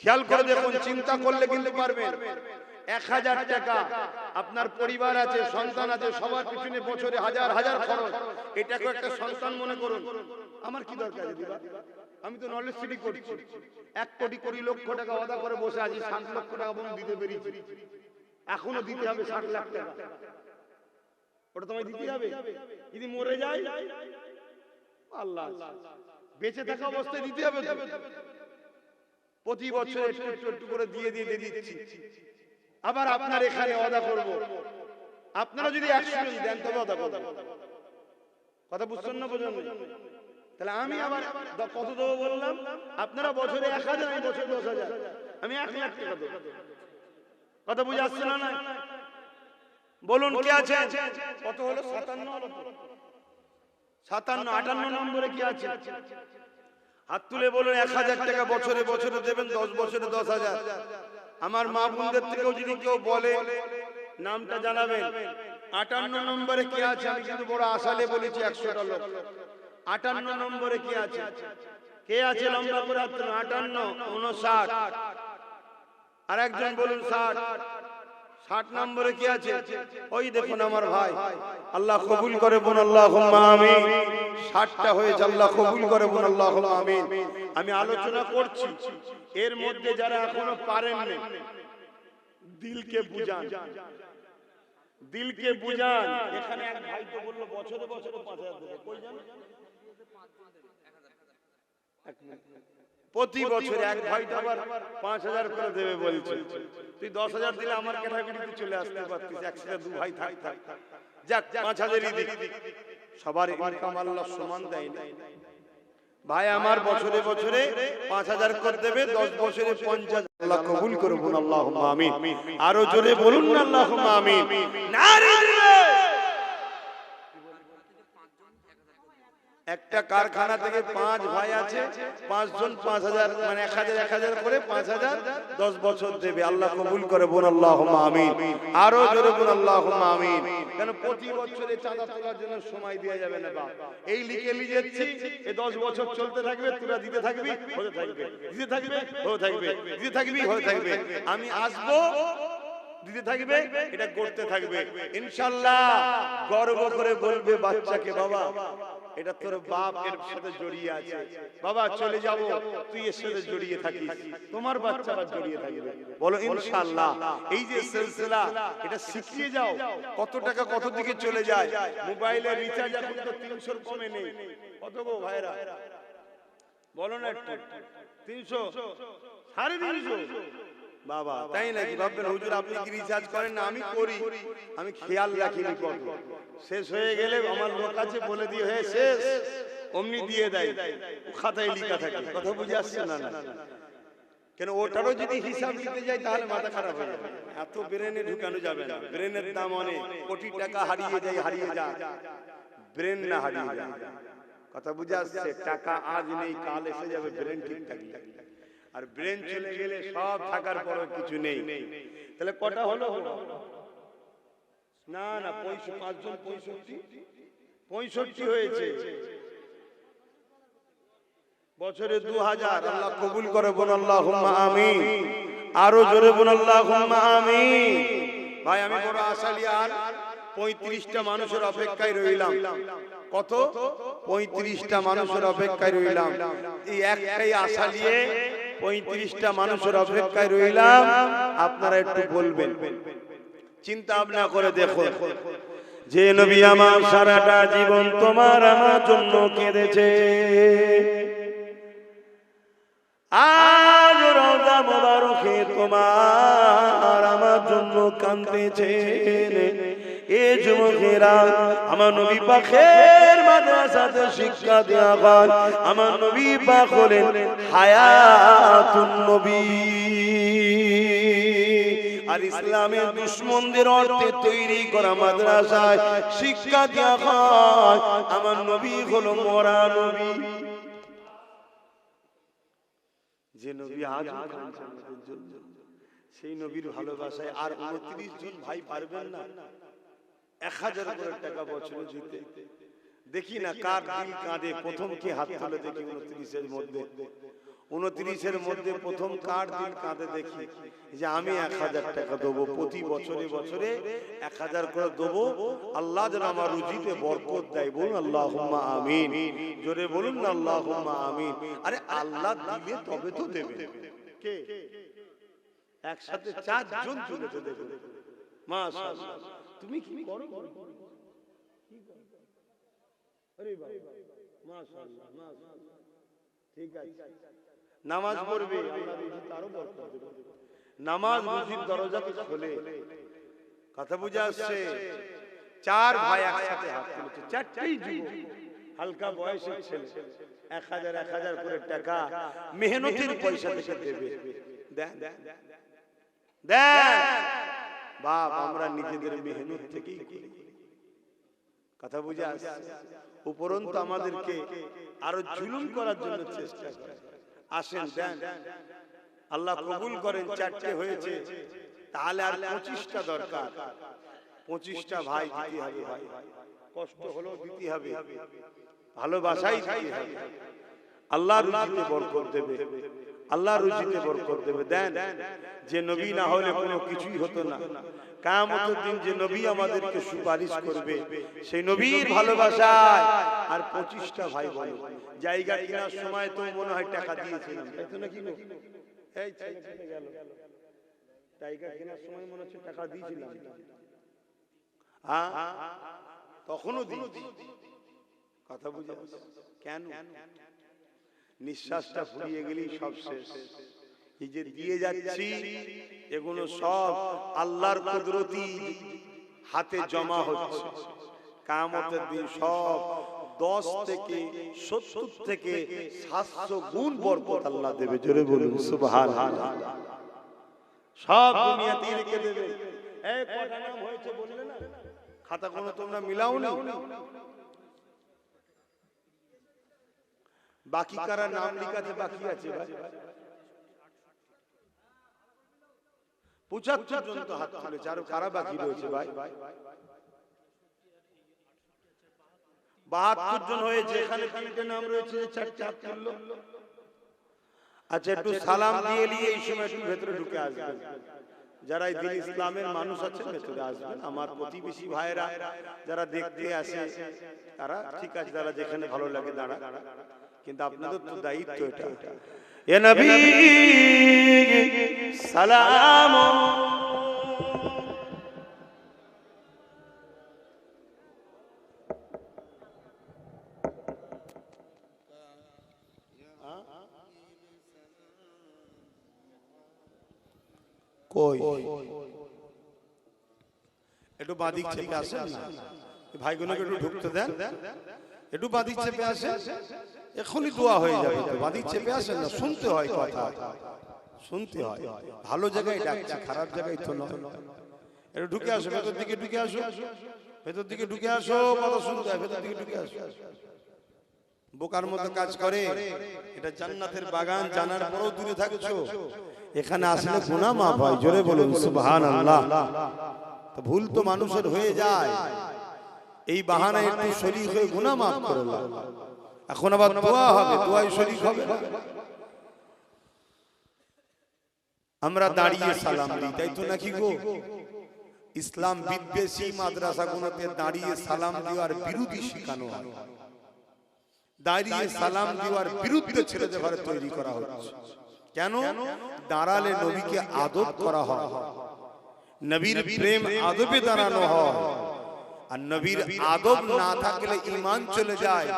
Speaker 1: খেয়াল করে দেখুন, চিন্তা করলে কিন্তু পারবেন। 1000 টাকা। আপনার পরিবার আছে, সন্তান আছে, সবার পিছনে বছরে হাজার হাজার খরচ। এটাকে একটা সন্তান মনে করুন। আমার কি দরকার দিবা? আমি তো নলেজ সিটি করছি। 1 কোটি 20 লক্ষ টাকা ওয়াদা করে বসে আছি, 60 লক্ষ টাকা বন্ধ দিতে পেরেছি। এখনো দিতে হবে 60 লাখ টাকা। ওটা তোমায় দিতে হবে। যদি মরে যায় আল্লাহ, বেঁচে থাকা অবস্থায় দিতে হবে। প্রতি বছর একটু একটু করে দিয়ে দিচ্ছি। আবার আপনার এখানে ওয়াদা করব, আপনারা যদি 100 দেন তবে ওয়াদা করব। কথা বুঝছেন না? বোঝেন? তাহলে আমি আবার কত দেবো বললাম? আপনারা বছরে 1000, আমি বছরে 10,000, আমি 1 লাখ টাকা দেবো। কথা বুঝে আসছে না? না বলুন কি আছে? কত হলো? 57 হলো। 57 58 নম্বরে কি আছে? হাত তুলে বলুন। 1000 টাকা বছরে বছরে দেবেন, 10 বছরে 10,000। আমার মা বোনদের থেকেও যদি কেউ বলে নামটা জানাবেন। 58 নম্বরে কি আছে? আমি কিন্তু বড় আশালে বলেছি 100টা লোক। 58 নম্বরে কি আছে? কে আছে লম্বা করে? 58, 59, আর একজন বলুন 60। 60 নম্বরে কি আছে? ওই দেখুন আমার ভাই, আল্লাহ কবুল করে বলুন আল্লাহুম্মা আমিন। 60টা হয়েছে, আল্লাহ কবুল করে বলুন আল্লাহুম্মা আমিন। আমি আলোচনা করছি, এর মধ্যে যারা এখনো পারেননি, দিলকে বুঝান, দিলকে বুঝান। এখানে এক ভাই তো বললো বছরে বছরে 5000 দেবে, কই জানো? প্রতি বছর এক ভাই তো আবার 5000 করে দেবে বলছে। তুই 10000 দিলে আমার ক্যাটাগরিতে চলে আসতে পারতিস, একসাথে দু ভাই থাক। যাক 5000ই দিক, সবার ইনকাম আল্লাহ সমান দেয় না। ভাই আমার বছরে বছরে 5000 করে দেবে, 10 বছরে 50। আল্লাহ কবুল করে বলুন আল্লাহুম্মা আমিন। আরো জোরে বলুন না আল্লাহুম্মা আমিন। নারে একটা কারখানা থেকে 5 ভাই আছে, 5 জন 5000 মানে 1000 করে 5000 10 বছর দেবে। আল্লাহ কবুল করে বলুন আল্লাহুম্মা আমিন। আরো জোরে বলুন আল্লাহুম্মা আমিন। কেন প্রতি বছরে চাঁদা তোলার জন্য সময় দেয়া যাবে না বাপ। এই লিখে লিখেছি, এই 10 বছর চলতে থাকবে, তোরা দিতে থাকবি, হতে থাকবে, দিতে থাকবে, হতে থাকবে, দিতে থাকবি, হতে থাকবে। আমি আসবো, দিতে থাকবে, এটা করতে থাকবে। ইনশাআল্লাহ গর্ব করে বলবে বাচ্চাকে, বাবা এটা তোর বাপ এর সাথে জড়িয়ে আছে, বাবা চলে যাব, তুই এর সাথে জড়িয়ে থাকিস, তোমার বাচ্চারা জড়িয়ে থাকবে। বলো ইনশাআল্লাহ। এই যে সিলসিলা, এটা শিখিয়ে যাও। কত টাকা কত দিকে চলে যায়। মোবাইলে রিচার্জ এখন তো 300 কমে নেই। কত গো ভাইরা বলো না একটু? 300, 350। বাবা তাই নাকি? ভাববেন হুজুর আপনি কি রিচার্জ করেন না? আমি করি, আমি খেয়াল রাখিনি কত। শেষ হয়ে গেলে আমার লোক আছে, বলে দিয়ে হয়ে শেষ, অমনি দিয়ে দেয়, খাতায় লেখা থাকে। কথা বুঝে আসছে না? না কেন, ওটারও যদি হিসাব নিতে যাই তাহলে মাথা খারাপ হয়ে যাবে। এত ব্রেনে ঢুকানো যাবে না। ব্রেনের দাম অনেক, কোটি টাকা হারিয়ে যায়, হারিয়ে যায়, ব্রেন না হারিয়ে যায়। কথা বুঝে আসছে? টাকা আজ নেই, কাল এসে যাবে, ব্রেন ঠিক থাকলে। আর ব্রেন চলে গেলে সব থাকার পরও কিছু নেই। তাহলে কটা হলো? না না 5 জন 65 হয়েছে। বছরে 2000। আল্লাহ কবুল করে বলুন আল্লাহুম্মা আমিন। আরো জোরে বলুন আল্লাহুম্মা আমিন। ভাই আমি বড় আশালিয়ার, 35টা মানুষের অপেক্ষায় রইলাম। কত? 35টা মানুষের অপেক্ষায় রইলাম। এই একটাই আশা নিয়ে 35টা মানুষের অপেক্ষায় রইলাম। আপনারা একটু বলবেন, চিন্তা ভাবনা করে দেখুন, যে নবী আমার সারাটা জীবন তোমার আমার জন্য কেঁদেছে, আজ রওজা মোবারকে তোমার আমার জন্য কাঁদতেছেন। এ যুবকেরা, আমার নবী পাকের মাদ্রাসাতে শিক্ষা দেওয়া হয়। আমার নবী পাক হলেন হায়াতুন নবী। আর ইসলামের দুশমনদের অর্থে তৈরি করা মাদ্রাসায় শিক্ষা দেওয়া হয়। আমার নবী হলো মরা নবী। যে নবী আজ সেই নবীর ভালোবাসায় আর 29 জন ভাই পারবেন না 1000 করে টাকা বছরে দিতে। দেখি না কার দিল কাঁদে, প্রথম কি হাত তুলে দেখি 29 এর মধ্যে প্রথম কার দিল কাঁদে দেখি, যে আমি 1000 টাকা দেবো, প্রতি বছরে বছরে 1000 করে দেবো, আল্লাহ যেন আমার রুজিতে বরকত দেয়। বলুন আল্লাহুম্মা আমিন। জোরে বলুন না আল্লাহুম্মা আমিন। আরে আল্লাহ দিলে তবে তো দেবে। কে? একসাথে 4 জন তুলেছে দেখুন, মাশাআল্লাহ। তুমি কি করো? আরে বাবা মাশাআল্লাহ, মাশাআল্লাহ, ঠিক আছে। নামাজ পড়বে, আল্লাহ রুজিতে আরো বরকত দেবে। নামাজ রুজির দরজাকে খোলে। কথা বুঝে আসছে? 4 ভাই একসাথে হাত তুলেছে, 4টেই যুবক, হালকা বয়সের ছেলে। 1000 করে টাকা মেহনতের পয়সা থেকে দেবে। দেখ দেখ বাপ, আমরা নিজেদের মেহনত থেকেই করি। কথা বুঝে আসছে? উপরন্ত আমাদেরকে আরো জুলুম করার জন্য চেষ্টা করে। আসেন দেন, আল্লাহ কবুল করেন। 4টে হয়েছে, তাহলে আর 25টা দরকার। 25টা ভাই দিতে হবে। ভাই কষ্ট হলো দিতে হবে, ভালোবাসাই দিতে হবে। আল্লাহ রুজিতে বরকত দেবে, আল্লাহ রুজিতে বরকত দেবে। দেন, যে নবী না হলে কোনো কিছুই হতো না। কিয়ামতের দিন যে নবী আমাদেরকে সুপারিশ করবে, সেই নবীর ভালোবাসায় আর 25টা ভাই বোন জায়গা কেনার সময় তো মনে হয় টাকা দিয়েছিলাম, তাই তো নাকি? এই ছেলে চলে গেল, জায়গা কেনার সময় মনে হচ্ছে টাকা দিয়েছিলাম। হ্যাঁ, তখনও দিয়েছি। কথা বুঝে কেন? নিঃশ্বাসটা ফুরিয়ে গেলেই সব শেষ। এই যে দিয়ে যাচ্ছি, এগুলো সব আল্লাহর কুদরতি হাতে জমা হচ্ছে। কিয়ামতের দিন সব 10 থেকে 70 থেকে 700 গুণ বরকত আল্লাহ দেবে। জোরে বলুন সুবহানাল্লাহ। সব দুনিয়াতেই রেখে দেবে। এই কটা নাম হয়েছে বললে না? খাতা কোনো তোমরা মিলাও না? বাকি কারা নাম লিখাতে বাকি আছে ভাই? 75 জন তো হাত তুলেছে, আর কারা বাকি রয়েছে ভাই? 72 জন হয়েছে। এখানে 3টে নাম রয়েছে, 4টে হাত তুললো। আচ্ছা, একটু সালাম দিয়ে নিয়ে এই সময় একটু ভেতরে ঢুকে আসবেন। যারা এই দিন ইসলামের মানুষ আছে ভেতরে আসবেন। আমার প্রতিবেশী ভাইরা যারা দেখতে আসে তারা ঠিক আছে, তারা যেখানে ভালো লাগে দাঁড়া, কিন্তু আপনাদের তো দায়িত্ব এটা। ইয়া নবী সালাম, কই একটু বাদিক চেপে আসেন না, ভাইগুলোকে একটু ঢুকতে দেন। একটু বাদিক চেপে আসেন, এখনই দোয়া হয়ে যাবে। তো বাদিক চেপে আসেন না, শুনতে হয় কথা, শুনতে হয়। ভালো জায়গায় ডাকছে, খারাপ জায়গায় তো নয়। একটু ঢুকে আসো, ভেতর দিকে ঢুকে আসো, ভেতর দিকে ঢুকে আসো, কথা শুনতে হয়, ভেতর দিকে ঢুকে আসো। বোকার মতো কাজ করে। এটা জান্নাতের বাগান, জানার পরেও দূরে থাকছো। এখানে আসলে গুনাহ মাফ হয়। জোরে বলুন সুবহানাল্লাহ। তো ভুল তো মানুষের হয়ে যায়, এই বাহানায় একটু শরীক হয়ে গুনাহ মাফ করে নাও। এখন আবার দোয়া হবে, দোয়ায় শরীক হবে। আমরা দাঁড়িয়ে সালাম দিই, তাই তো নাকি গো? ইসলাম বিদ্বেষী মাদ্রাসাগুলোতে দাঁড়িয়ে সালাম দেওয়ার বিরোধী শেখানো হয়। দাঁড়িয়ে সালাম দেওয়ার বিরুদ্ধে ছেলেদের ঘরে তৈরি করা হচ্ছে। কেন? দাঁড়ালে নবীকে আদব করা হয়, নবীর প্রেম আদবে দাঁড়ানো হয়। আর নবীর আদব না থাকলে ঈমান চলে যায়।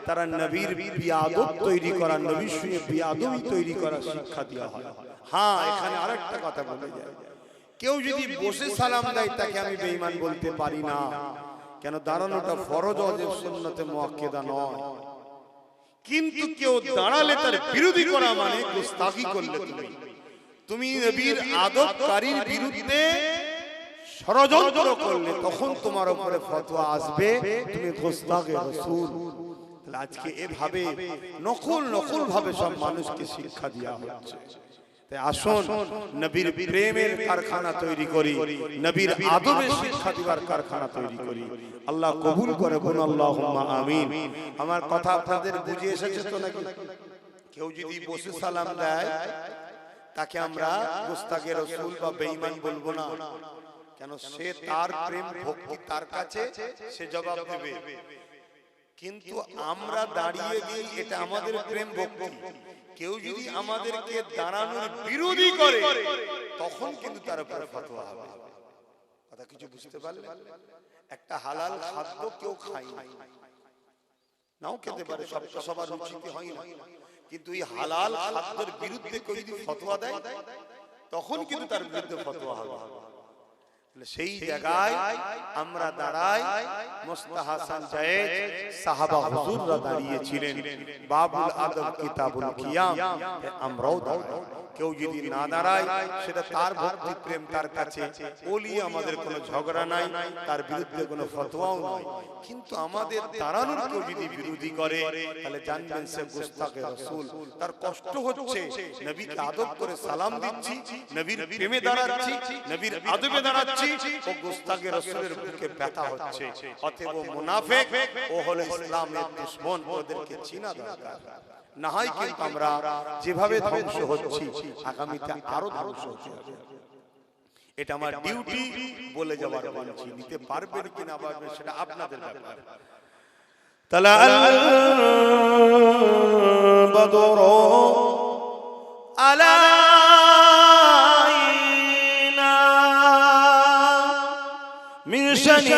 Speaker 1: তারা নবীর বিয়াদব তৈরি করা, নবীর সঙ্গে বিয়াদবি তৈরি করা শিক্ষা দেওয়া হয়। হ্যাঁ, এখানে আরেকটা কথা বলে যায়, কেউ যদি বসে সালাম দেয় তাকে আমি বেঈমান বলতে পারি না। কেন? দাঁড়ানোটা ফরজ, ওয়াজিব, সুন্নতে মুআক্কাদা নয়। কিন্তু কেউ দাঁড়ালে তার বিরোধী করা মানে গোস্তাখি করলে তুমি নবীর আদবকারীর বিরুদ্ধে ষড়যন্ত্র করলে তখন তোমার উপরে ফতোয়া আসবে, তুমি গোস্তাখে রাসূল। তাহলে আজকে এভাবে নকল ভাবে সব মানুষকে শিক্ষা দেওয়া হচ্ছে। তাই আসুন নবীর প্রেমের কারখানা তৈরি করি, নবীর আদবের শিক্ষা দেওয়ার কারখানা তৈরি করি। আল্লাহ কবুল করে বলুন আল্লাহুম্মা আমিন। আমার কথা আপনাদের বুঝে এসেছে তো নাকি? কেউ যদি বসে সালাম দেয় তাকে আমরা গোস্তাখে রাসূল বা বেঈমান বলবো না। কেন? সে তার প্রেম ভক্তি তার কাছে, সে জবাব দেবে। কিন্তু আমরা দাঁড়িয়ে গিয়ে এটা আমাদের প্রেম ভক্তি। কেউ যদি আমাদেরকে দাঁড়ানোর বিরোধী করে তখন কিন্তু তার উপরে ফতোয়া হবে। কথা কিছু বুঝতে পারলে? একটা হালাল খাদ্য কেউ খায় না, নাও খেতে পারে, সবার রুচিতে হয় না, কিন্তু এই হালাল খাদ্যের বিরুদ্ধে কেউ যদি ফতোয়া দেয় তখন কিন্তু তার বিরুদ্ধে ফতোয়া হবে। সেই জায়গায় আমরা দাঁড়াই। মুস্তাহ হাসান জায়েদ সাহাবা হুজুররা দাঁড়িয়েছিলেন, বাবুল আদব কিতাবুল কিয়াম, আমরাও দাঁড়াই। কেউ যদি না দাঁড়ায় সেটা তার ভক্তি প্রেম তার কাছে, ওলি আমাদের কোনো ঝগড়া নাই, তার বিরুদ্ধে কোনো ফতোয়াও নাই। কিন্তু আমাদের দাঁড়ানোর কেউ যদি বিরোধী করে তাহলে জানবেন সে গোস্তাখে রাসূল। তার কষ্ট হচ্ছে, নবীকে আদব করে সালাম দিচ্ছি, নবীর প্রেমে দাঁড়াচ্ছি, নবীর আদবে দাঁড়াচ্ছি,
Speaker 2: যাচ্ছি ও গোস্তাকে রাসূলের বুকে ব্যথা হচ্ছে, অতএব ও মুনাফিক, ও হলো ইসলামের দুশমন, ওদেরকে চিনা দরকার। না হয় কিন্তু আমরা যেভাবে ধ্বংস হচ্ছি আগামীতে আরো ধ্বংস হতে হবে। এটা আমার ডিউটি বলে যাওয়ার বলছি, নিতে পারবেন কিনা পারবেন সেটা আপনাদের ব্যাপার।
Speaker 1: তালাল বদর আলাইনা মিন শানিয়াতিল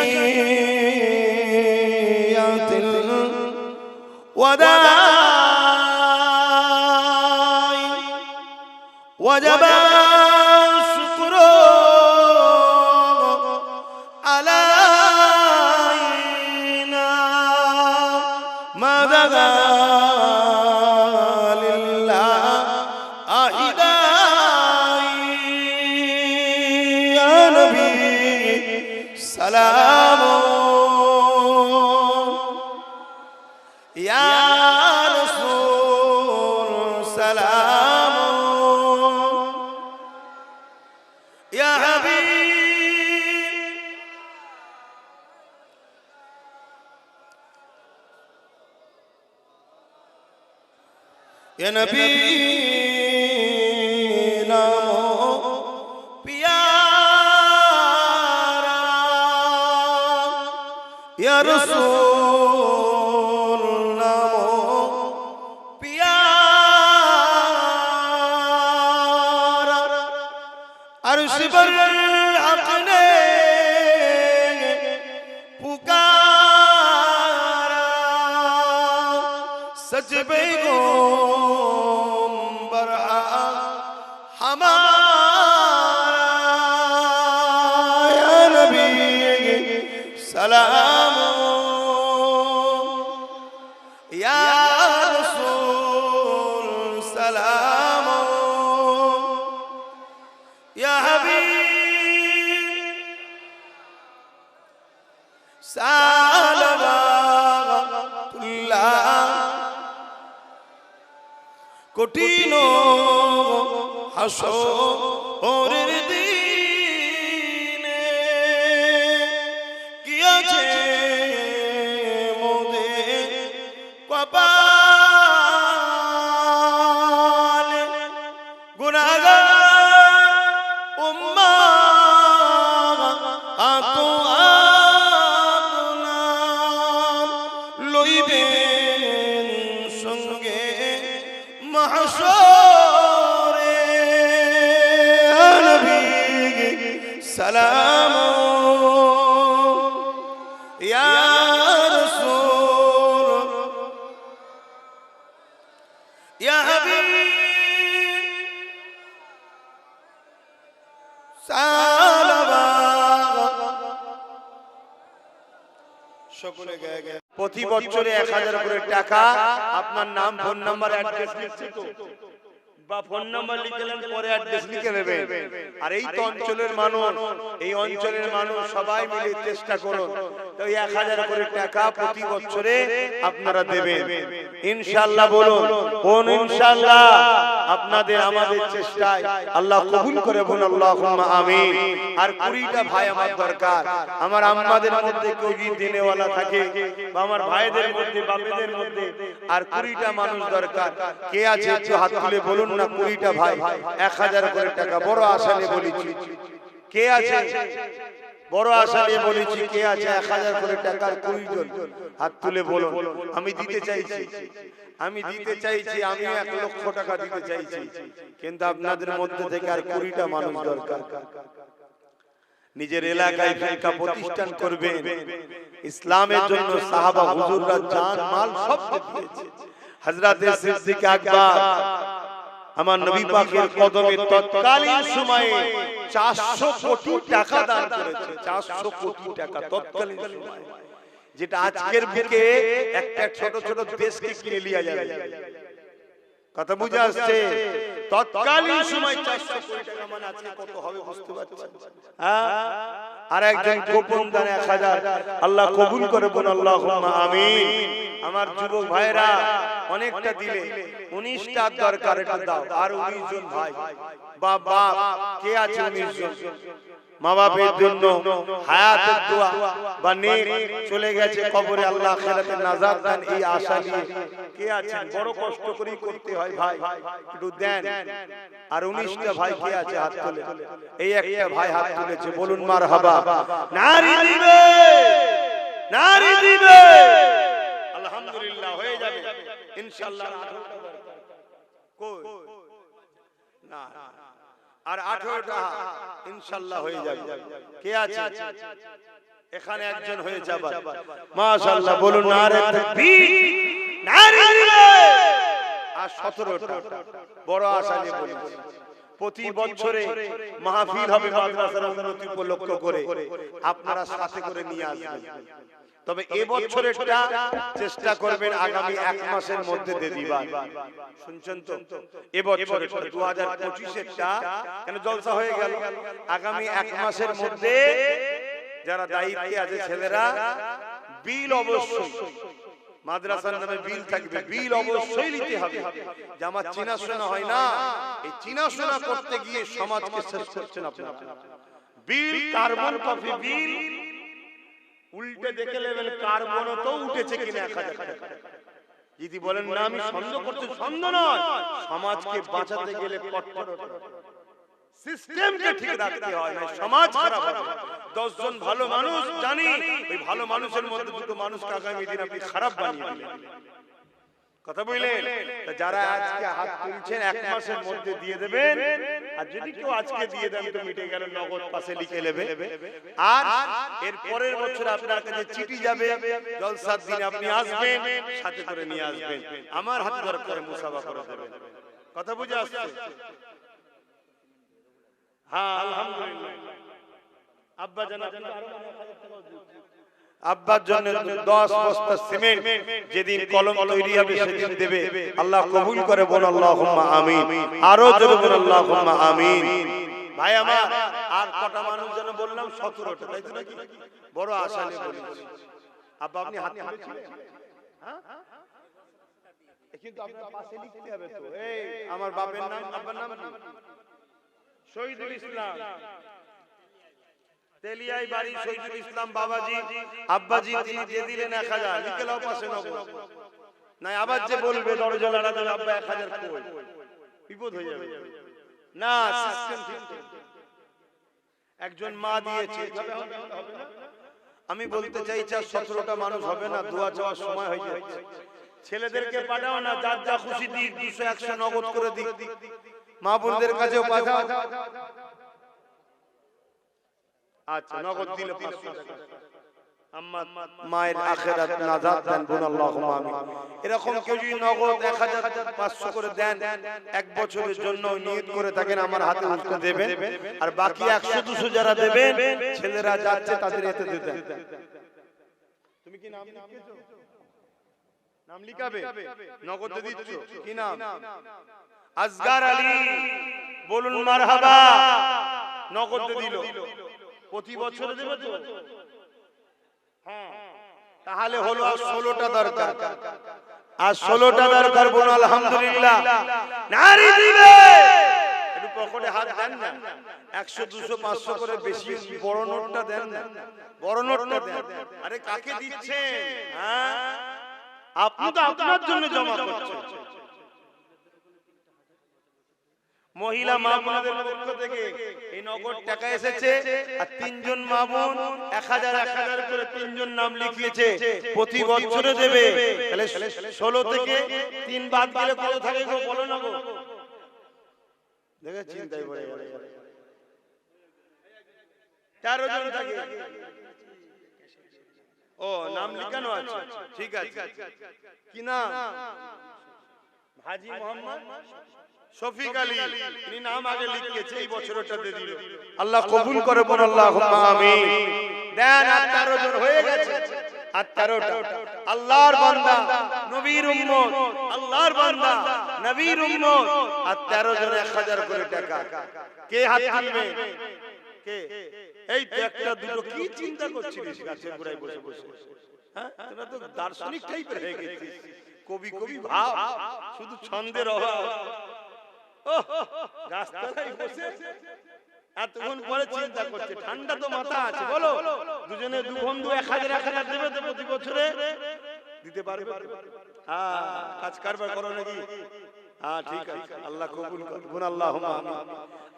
Speaker 1: ওয়াদাই ওয়াজাবা শুকরু আলাইনা মাদাগা লিল্লাহ আহিদাই ইয়া নবী সালাম ইয়া রাসূল সালাম ইয়া হাবিব ইয়া নবী নামো পিয়ারা ইয়া রাসূল নামো পিয়ারা अर्श पर हक ने पुकारा सजबे गोंबर हमारा या नबी सलाम या रसूल सलाम या हबीब सालवातुल्लाह কঠিনো হাসরের দিনে কি আছে মোদের কপালে গুনাহগার উম্মাহ আতো আপনার লইবেন সঙ্গে মাহশরে নবী সালাম ইয়া রাসূল ইয়া হাবিব সকলে গায়ে গায়ে প্রতি বছরে 1000 করে টাকা আপনার নাম ফোন নাম্বার অ্যাড্রেস লিখছি তো বা ফোন নাম্বার লিখলেন পরে অ্যাড্রেস লিখে নেবেন। আর এই তো অঞ্চলের মানুষ সবাই মিলে চেষ্টা করুন তো 1000 করে টাকা প্রতি বছরে আপনারা দেবেন ইনশাআল্লাহ। বলুন কোন ইনশাআল্লাহ? আপনাদের আমাদের চেষ্টায় আল্লাহ কবুল করে বলুন আল্লাহুম্মা আমিন। আর 20টা ভাই আমার দরকার, আমার আম্মাদের মধ্যে কেউ যদি দেনেওয়ালা থাকে বা আমার ভাইদের মধ্যে বাপেদের মধ্যে আর 20টা মানুষ দরকার, কে আছে একটু হাত তুলে বলুন না। 20টা ভাই 1000 করে টাকা, বড় আশা নিয়ে বলেছি, কে আছে? বড় আশা নিয়ে বলেছি, কে আছে 1000 করে টাকার 20 জন হাত তুলে বলুন। আমি দিতে চাইছি, আমি 1 লক্ষ টাকা দিতে চাইছি, কিন্তু আপনাদের মধ্যে থেকে আর 20টা মানুষ দরকার। নিজের এলাকায় ফিরকা প্রতিষ্ঠান করবেন, ইসলামের জন্য সাহাবা হুজুররা জান মাল সব দিয়েছে। হযরতে সিদ্দিক আকবর আমার নবী পাকের কদমে তৎকালীন সময়ে 400 কোটি টাকা দান করেছে। 400 কোটি টাকা তৎকালীন সময়ে, যেটা আজকের বুকে একটা ছোট ছোট দেশকে কিনে লিয়া যাবে। কথা বুঝে আসছে? তৎকালীন সময় 400 কোটি টাকা মানে আজকে কত হবে বুঝতে পারছেন? হ্যাঁ, আর একজন গোপন দান 1000 আল্লাহ কবুল করে বল আল্লাহুম্মা আমিন। আমার যুবক ভাইরা অনেকটা দিলে 19টা দরকার, এটা দাও। আর 19 জন ভাই বাবা কে আছে? 19 জন
Speaker 2: মা বাপের জন্য হায়াতের দোয়া বা নেক চলে গেছে কবরে, আল্লাহ আখিরাতে নাজাত দেন এই আশা নিয়ে কে আছেন? বড় কষ্ট করেই করতে হয় ভাই, একটু দেন। আর 19টা ভাই কে আছে হাত তুলে? এই একটা ভাই হাত তুলেছে, বলুন মারহাবা। নারী দিবে, নারী দিবে, আলহামদুলিল্লাহ হয়ে যাবে ইনশাআল্লাহ। কই না, আর 18টা ইনশাআল্লাহ হয়ে যাবে। কে আছে এখানে? একজন হয়ে যাবে মাশাআল্লাহ, বলুন নারে তাকবীর, নারী দিবে। আর 17টা বড় আশা নিয়ে বলেছি, প্রতি বছরে মাহফিল হবে মাদ্রাসার উন্নতি উপলক্ষ করে, আপনারা সাথে করে নিয়ে আসবেন। তবে এবছরেরটা চেষ্টা করবেন আগামী 1 মাসের মধ্যে দিয়ে দিবার। শুনছেন তো? এবছরের 2025এরটা কেন জলসা হয়ে গেল, আগামী 1 মাসের মধ্যে যারা দায়িত্বে আছে ছেলেরা, বিল অবশ্যই মাদ্রাসার নামে বিল থাকবে, বিল অবশ্যই নিতে হবে। যে আমার চিনাশোনা হয় না, এই চিনাশোনা করতে গিয়ে সমাজকে শেষ করছেন আপনারা। বিল কার্বন কপি বিল উল্টে দেখে নেবেন কার্বনও তো উঠেছে কিনা 1000 টাকা। যদি বলেন না আমি সন্দেহ করছি, সন্দেহ নয়, সমাজকে বাঁচাতে গেলে কঠোরতা, সিস্টেমকে ঠিক রাখতে হয়, না সমাজ খারাপ হবে। 10 জন ভালো মানুষ জানি, ওই ভালো মানুষের মধ্যে দুটো মানুষকে আগামী দিন আপনি খারাপ বানিয়ে দিলেন। কথা বললেন? যারা আজকে হাত তুলছেন 1 মাসের মধ্যে দিয়ে দেবেন, আর যদি কেউ আজকে দিয়ে দেন তো মিটে গেল, নগদ পাশে লিখে নেবে। আর এর পরের বছর আপনার কাছে চিঠি যাবে, জলসার দিনে আপনি আসবেন, সাথে করে নিয়ে আসবেন, আমার হাত ধরে করে মুসাফা করে দেবেন। কথা বুঝে আসছে? হ্যাঁ আলহামদুলিল্লাহ। আব্বা জানা আব্বার জন্য 10 বস্তা সিমেন্ট যেদিন কলম তৈরি হবে সেদিন দেবে, আল্লাহ কবুল করে বল আল্লাহুম্মা আমিন। আরো জোরে বল আল্লাহুম্মা আমিন। ভাই আমার আর কটা মানুষ যেন বললাম 17টা, তাই তো নাকি? বড় আশা নিয়ে বলেছি। আব্বা আপনি হাত তুলেছিলেন? হ্যাঁ কিন্তু আপনার পাশে লিখতে হবে তো। এই আমার বাবার নাম, আব্বার নাম কি? শহীদুল ইসলাম, তেলিয়াই বাড়ি শহীদুল ইসলাম বাবাজি, আব্বাজি তিনি দিয়ে দিলেন 1000, লিখে লাও পাশে নগদ। না আবার যে বলবে দরজা লাড়া দেবে আব্বা 1000 কই, বিপদ হয়ে যাবে। না সিস্টেম ঠিক। একজন মা দিয়েছে, আমি বলতে চাইছি আর 17টা মানুষ হবে না, দোয়া চাওয়ার সময় হয়ে যাচ্ছে। ছেলেদেরকে পাঠাও না, যার যা খুশি দিক, 200 100 নগদ করে দিক, মা বোনদের কাছেও পাঠাও। আচ্ছা নগদ দিলে 500 টাকা, আম্মা মায়ের আখিরাত নাজাত দেন, বলুন আল্লাহুম্মা আমিন। এরকম কেউ যদি নগদ 1500 করে দেন 1 বছরের জন্য নিয়ত করে থাকেন, আমার হাতে উঠতে দেবেন। আর বাকি 100 200 যারা দেবেন, ছেলেরা যাচ্ছে তাদের এতে দেন। তুমি কি নাম লিখেছো? নাম লিখাবে, নগদ দিচ্ছ কি নাম? আসগার আলী, বলুন মারহাবা। নগদ দিল, প্রতি বছর দেবে তো? হ্যাঁ, তাহলে হলো আর 16টা দরকার, আর 16টা দরকার, বলুন আলহামদুলিল্লাহ। নারী দিবে, একটু পকেটে হাত দেন না, 100 200 500 করে বেশি বড় নোটটা দেন না, বড় নোটটা দেন। আরে কাকে দিচ্ছেন? হ্যাঁ আপনি তো আপনার জন্য জমা করছেন। মহিলা মা বোনদের পক্ষ থেকে এই নগদ টাকা এসেছে, আর 3 জন মা বোন 1000 1000 করে 3 জন নাম লিখিয়েছে, প্রতি বছরে দেবে। তাহলে 16 থেকে 3 বাদ গেলে কত থাকে গো, বলো না গো? দেখে চিন্তাই পড়ে গেল। 13 জন থাকে। ও নাম লিখানো আছে, ঠিক আছে। কি নাম? হাজী মোহাম্মদ শফিক আলী, তিনি নাম আগে লিখিয়েছে, এই বছরটা দিয়ে দিল, আল্লাহ কবুল করে, বল আল্লাহুম্মা আমিন। দেন আর 13 জন হয়ে গেছে, আর 13টা আল্লাহর বান্দা নবীর উম্মত, আল্লাহর বান্দা নবীর উম্মত, আর 13 জন 1000 করে টাকা। কে হাত তুলবে? কে? এই তো একটা দুটো কি চিন্তা করছিস গাছের গোড়ায় বসে বসে? হ্যাঁ তোরা তো দার্শনিক টাইপের হয়ে গেছিস, কবি কবি ভাব, শুধু ছন্দের অভাব। গাছতলায় বসে
Speaker 1: এতক্ষণ পরে চিন্তা করছে, ঠান্ডা তো মাথা আছে, বলো দুজনে দু বন্ধু 1000 দেবে তো প্রতি বছরে দিতে পারবে? হ্যাঁ, কাজ কারবার করো নাকি? হ্যাঁ ঠিক আছে, আল্লাহ কবুল করুন, আল্লাহুম্মা আমিন।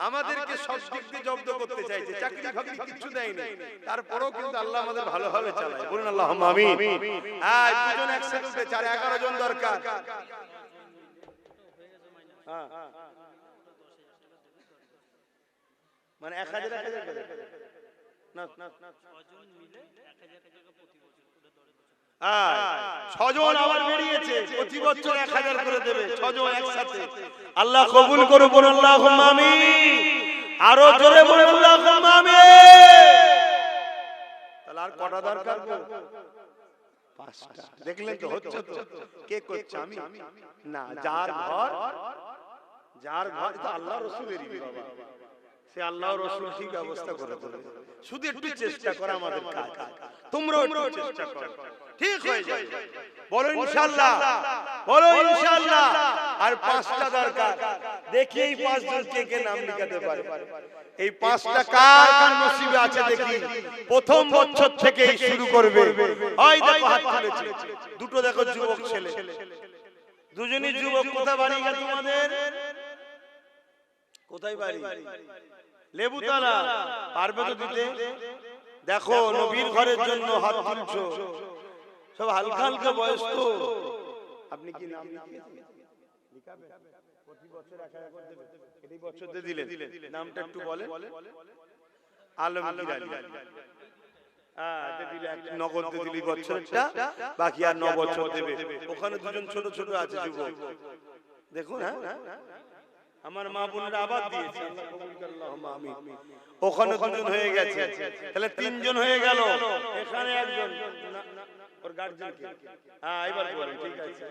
Speaker 1: আমাদেরকে সব দিক দিয়ে জব্দ করতে চাইছে, চাকরি ফাকরি কিছু দেয়নি, তারপরেও কিন্তু আল্লাহ আমাদের ভালোভাবে চালায়, বলুন আল্লাহুম্মা আমিন। হ্যাঁ, দুজন একসাথে উঠে 11 জন দরকার। হ্যাঁ, মানে 1000 করে না, 6 জন আবার বেরিয়েছে, প্রতি বছর 1000 করে দেবে, 6 জন একসাথে। আল্লাহ কবুল করুন, বলুন আল্লাহুম্মা আমিন। আরো জোরে বলুন আল্লাহুম্মা আমিন। তাহলে আর কটা দরকার গো? 5টা। দেখলেন তো, হচ্ছে তো। কে করছে? আমি না, যার ঘর তো আল্লাহ রাসূলেরই বাবা, সে আল্লাহ রাসূল ঠিক ব্যবস্থা করে দেবে। শুধু একটু চেষ্টা করা আমাদের কাজ, তোমরাও একটু চেষ্টা করো, ঠিক হয়ে যাবে। বলো ইনশাআল্লাহ, বলো ইনশাআল্লাহ। আর 5টা দরকার, দেখি এই 5 জন কে নাম লিখাতে পারে। এই 5টা কার কার নসিবে আছে দেখি, প্রথম বছর থেকেই শুরু করবে। ওই দেখো হাত তুলেছে, দুটো দেখো যুবক ছেলে, দুজনই যুবক। কোথায় বাড়ি গেল তোমাদের? কোথায় বাড়ি? লেবুতলা। পারবে তো দিতে? দেখো নবীর ঘরের জন্য হাত তুলছো, সব হালকা হালকা বয়স তো। আপনি কি নাম লিখিয়েছেন? লিখাবে? প্রতি বছর 1000 করে দেবে, এই বছর দিয়ে দিলেন, নামটা একটু বলেন। আলমগীর আলী। নগদ দিয়ে দিলি বছরটা, বাকি আর 9 বছর দেবে। ওখানে দুজন ছোট ছোট আছে যুবক, দেখুন। হ্যাঁ, আমার মা বোনেরা আবার দিয়েছে, আল্লাহ কবুল করুন, আল্লাহুম্মা আমিন। ওখানে দুজন হয়ে গেছে, তাহলে 3 জন হয়ে গেল। এখানে একজন, ওর গার্জিয়ান কে? হ্যাঁ, এবার বলেন, ঠিক আছে।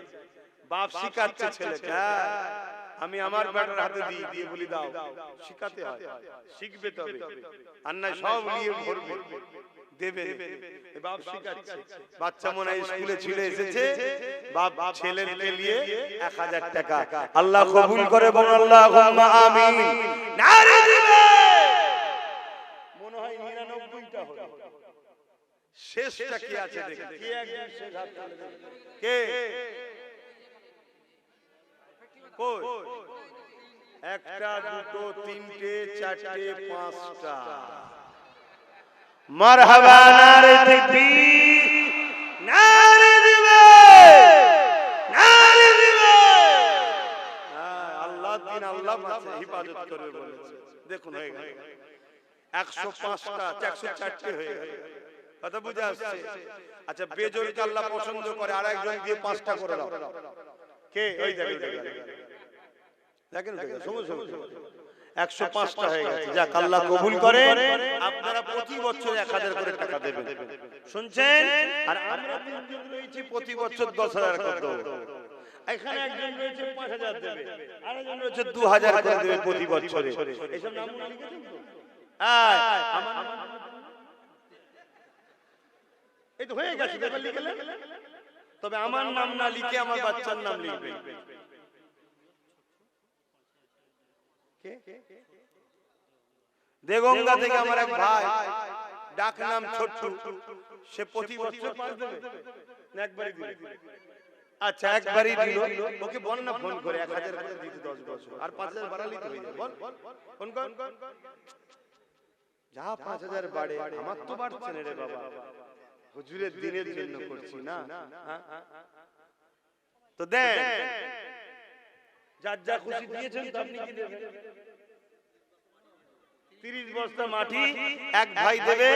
Speaker 1: বাপ শিখাচ্ছে ছেলেকে, হ্যাঁ আমি আমার বেটার হাতে দিয়ে বলি দাও, শিখাতে হয়, শিখবে তবে, আর না সব নিয়ে ভরবে দেবে। বাপ শিখাচ্ছে, বাচ্চা মনে হয় স্কুলে ছিল, এসেছে, বাপ ছেলেকে নিয়ে 1000 টাকা। আল্লাহ কবুল করে, বলুন আল্লাহুম্মা আমিন। নারে দিবে, মনে হয় 99টা হলো, শেষটা কি আছে দেখি। কে একজন শেষ হাত তুলে দেবে? কে? কই? 1টা 2টো 3টে 4টে 5টা। মারহাবা, নারে তাকবীর, নারে দিবে, নারে দিবে। হ্যাঁ, আল্লাহ দিন আল্লাহ পাশে হিফাজত করবে বলেছে। দেখুন হয়ে গেল 105টা, 104টে হয়ে গেল। কথা বুঝে আসছে? আচ্ছা, বেজোরকে আল্লাহ পছন্দ করে, আর একজন দিয়ে 5টা করে দাও। কে? ওই দেখেন, দেখেন, শুনুন, 105টা হয়ে গেছে। যাক, আল্লাহ কবুল করেন। আপনারা প্রতি বছর 1000 করে টাকা দেবেন, শুনছেন? আর আমরা 3 জন রয়েছি, প্রতি বছর 10,000 করে দেব। এখানে একজন রয়েছে 5000 দেবে, আরেকজন রয়েছে 2000 করে দেবে প্রতি বছরে। এসব নাম লিখেছেন তো? আমার এই তো হয়ে গেছে, এবার লিখলেন। তবে আমার নাম না লিখে আমার বাচ্চার নাম লিখবেন। দেগঙ্গা থেকে আমার এক ভাই, ডাক নাম ছোট্টু, সে প্রতি বছর 5 দেবে না একবারই দিবে? আচ্ছা, একবারই দিল। ওকে বল না ফোন করে 1000 করে দিতে 10 বছর, আর 5000 বাড়ালি তো হয়ে যাবে। বল, ফোন কর। যা 5000 বাড়ে, আমার তো বাড়ছে না রে বাবা, হুজুরের দিনের জন্য করছি না। তো দেন, যার যা খুশি দিয়েছেন, তো আপনি কি দেবেন? 30 বস্তা মাটি এক ভাই দেবে,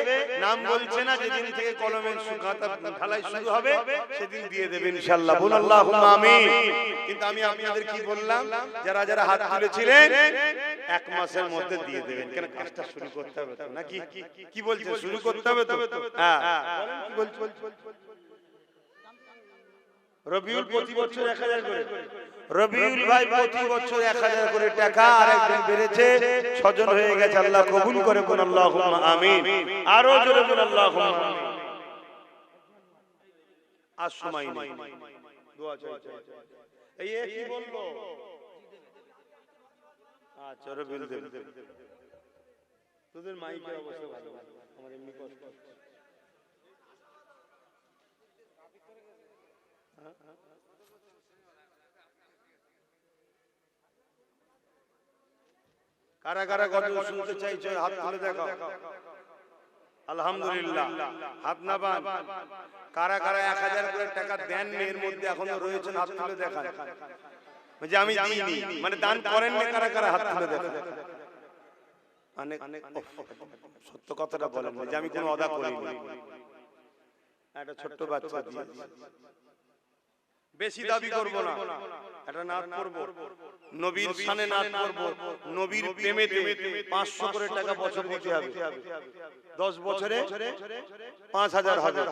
Speaker 1: নাম বলছে না, যেদিন থেকে কলমের সুখাতা ঢালাই শুরু হবে সেদিন দিয়ে দেবে ইনশাআল্লাহ। বলুন আল্লাহুম্মা আমিন। কিন্তু আমি আপনাদের কি বললাম, যারা যারা হাত তুলেছিলেন 1 মাসের মধ্যে দিয়ে দেবেন, কেন কাজটা শুরু করতে হবে তো নাকি? কি বলছেন, শুরু করতে হবে তো? হ্যাঁ, বলেন কি বলছেন? রবিউল প্রতি বছর 1000 করে, রবিউল ভাই প্রতি বছর 1000 করে টাকা, আর একজন বেড়েছে, 6 জন হয়ে গেছে। আল্লাহ কবুল করে, বলুন আল্লাহুম্মা আমিন। আরো জোরে বলুন আল্লাহুম্মা আমিন। আর সময় নেই, দোয়া চাই। এই কি বলবো? আচ্ছা, রবিউল দেব। তোদের মাইকের অবস্থা ভালো, আমার এমনি কষ্ট হচ্ছে। কারা কারা গজল শুনতে চাইছো হাত তুলে দেখাও। আলহামদুলিল্লাহ, হাত না বান। কারা কারা 1000 করে টাকা দেন এর মধ্যে এখনো রয়েছেন, হাত তুলে দেখান। যে আমি দিইনি মানে দান করেন না, কারা কারা হাত তুলে দেখান। মানে সত্য কথাটা বলেন যে আমি কোনো অদা করিনি। একটা ছোট্ট বাচ্চা দিয়ে বেশি দাবি করব না, এটা নাত করব, নবীর শানে নাত করব, নবীর প্রেমেতে 500 করে টাকা বছর দিতে হবে। 10 বছরে 5000 হবে,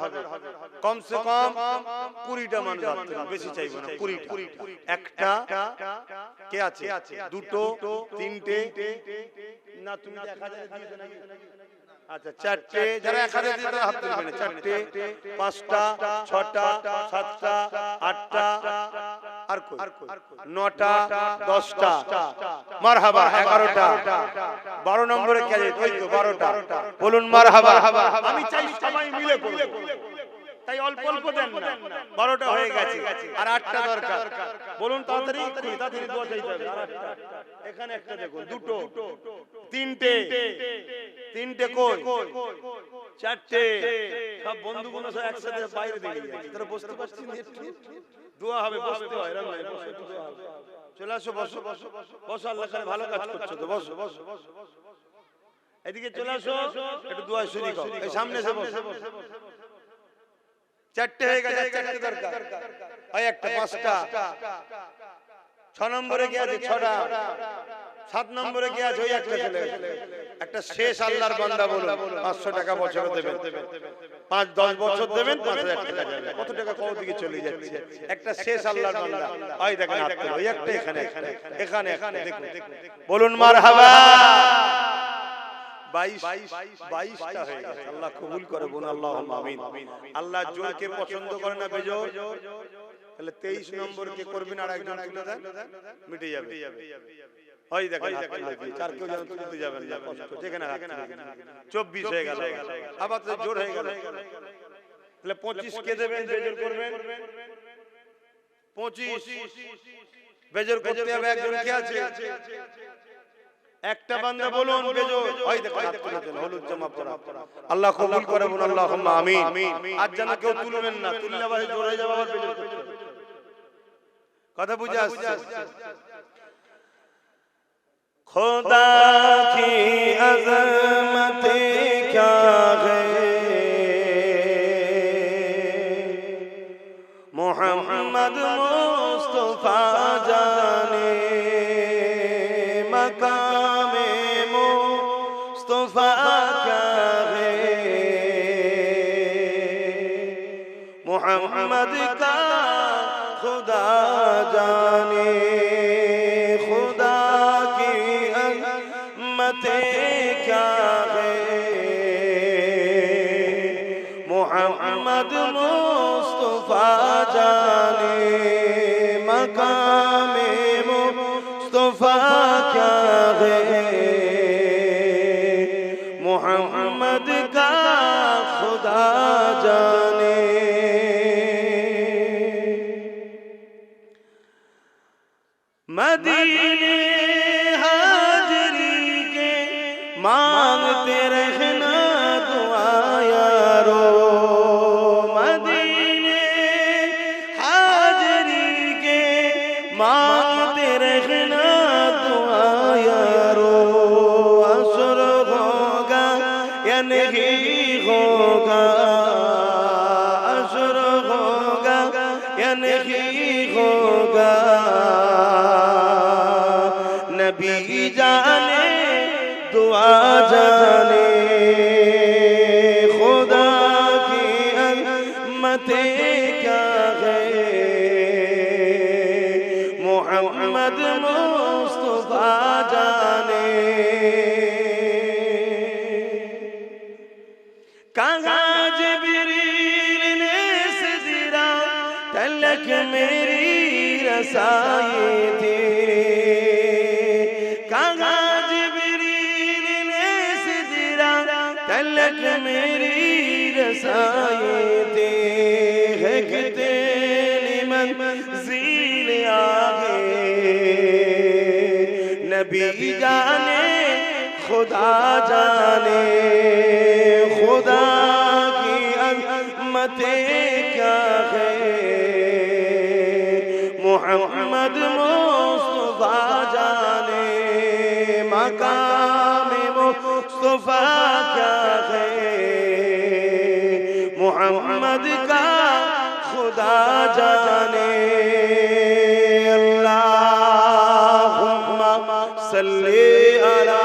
Speaker 1: কমসে কম 20টা মানুষ আসবে, বেশি চাইবো না, 20টা। একটা কে আছে, দুটো, তিনটে, না তুমি 1000 দিয়েছো নাকি? আচ্ছা, 4টে, যারা 1000 দিতে হাত তুলবেন, 4টে, 5টা, 6টা, 7টা, 8টা, আর কই 9টা, 10টা, মারহাবা, 11টা, 12 নম্বরে কে আছে? ওই তো 12টা, বলুন মারহাবা। আমি চাই সবাই মিলে করব, তাই অল্প অল্প দেন না। 12টা হয়ে গেছে, আর 8টা দরকার, বলুন তাড়াতাড়ি, তাড়াতাড়ি দোয়া চাইতে হবে। আর 8টা, এখানে একটা দেখুন, দুটো, তিনটে, তিনটে কই, 4টে, সব বন্ধুগুলো সব একসাথে বাইরে দেখে যাচ্ছে, তারা বসতে পারছি না, একটু দোয়া হবে, বসতে হয়, এরকম নয়, বসে একটু দোয়া হবে। চলে আসো, বসো বসো বসো, আল্লাহ তাআলা ভালো কাজ করছো তো, বসো বসো বসো, এদিকে চলে আসো, একটু দোয়া শরীক হও, এই সামনে এসে বসো। 4টে হয়ে গেছে, 4টে দরকার, ওই একটা, 5টা, 6 নম্বরে কি আছে? 6টা, 7 নম্বরে কি আছে? ওই একটা চলে গেছে। একটা শেষ আল্লাহর বান্দা, বলুন 500 টাকা বছরে দেবেন, 5-10 বছর দেবেন, 5000 টাকা যাবে। কত টাকা কোন দিকে চলে যাচ্ছে? একটা শেষ আল্লাহর বান্দা, ওই দেখেন হাত তোলো, ওই একটা এখানে, এখানে দেখুন, বলুন মারহাবা। 22টা হয়ে গেছে, আল্লাহ কবুল করে, বলুন আল্লাহুম্মা আমিন। আল্লাহ জোরকে পছন্দ করে না, বেজোর। তাহলে 23 নম্বর কে করবেন, আর একজন তুলে দেন, মিটে যাবে। ওই দেখেন হাত তুলে দিয়েছে, আর কেউ যেন তুলতে যাবেন না, কষ্ট, যেখানে হাত তুলে দিন। 24 হয়ে গেল, আবার তো জোর হয়ে গেল। তাহলে 25 কে দেবেন, বেজোর করবেন, 25 বেজোর করতে হবে। একজন কি আছে? একটা বান্দা, বলুন বেজোর। ওই দেখেন হাত তুলেছেন, হলুদ জামা পরা, আল্লাহ কবুল করে, বলুন আল্লাহুম্মা আমিন। আর যেন কেউ তুলবেন না, তুললে আবার জোর হয়ে যাবে, আবার বেজোর করতে হবে। কথা বুঝে আসছে? खुदा की अज़मत क्या है, मोहम्मद मुस्तफा जाने मकामे मुस्तफा क्या है, मोहम्मद का खुदा जाने, खुदा की अज़मत क्या है, मोहम्मद मुस्तफा जाने मकामे मुस्तफा क्या है, मोहम्मद का खुदा जाने। मदीने हाजरी के मांगते रहना दुआ यारो, मदीने हाजरी के मांगते रहना दुआ यारो, असर होगा या नहीं होगा, असर होगा या नहीं होगा, नबी जाने दुआ जाने, खुदा की अज़मत क्या है, मोहम्मद मुस्तफा जाने। कहाँ जिब्रील ने सिजरा तलक मेरी रसाई थी, कहाँ जिब्रील ने तक मेरी रसाई दे है कि तेरी मंज़िल आगे नबी जाने खुदा जाने खुदा की अज़मतें क्या है मोहम्मद मुस्तफा जाने मकाम मुस्तफा क्या है मोहम्मद का खुदा जाने अल्लाहुम्मा सल्ली अला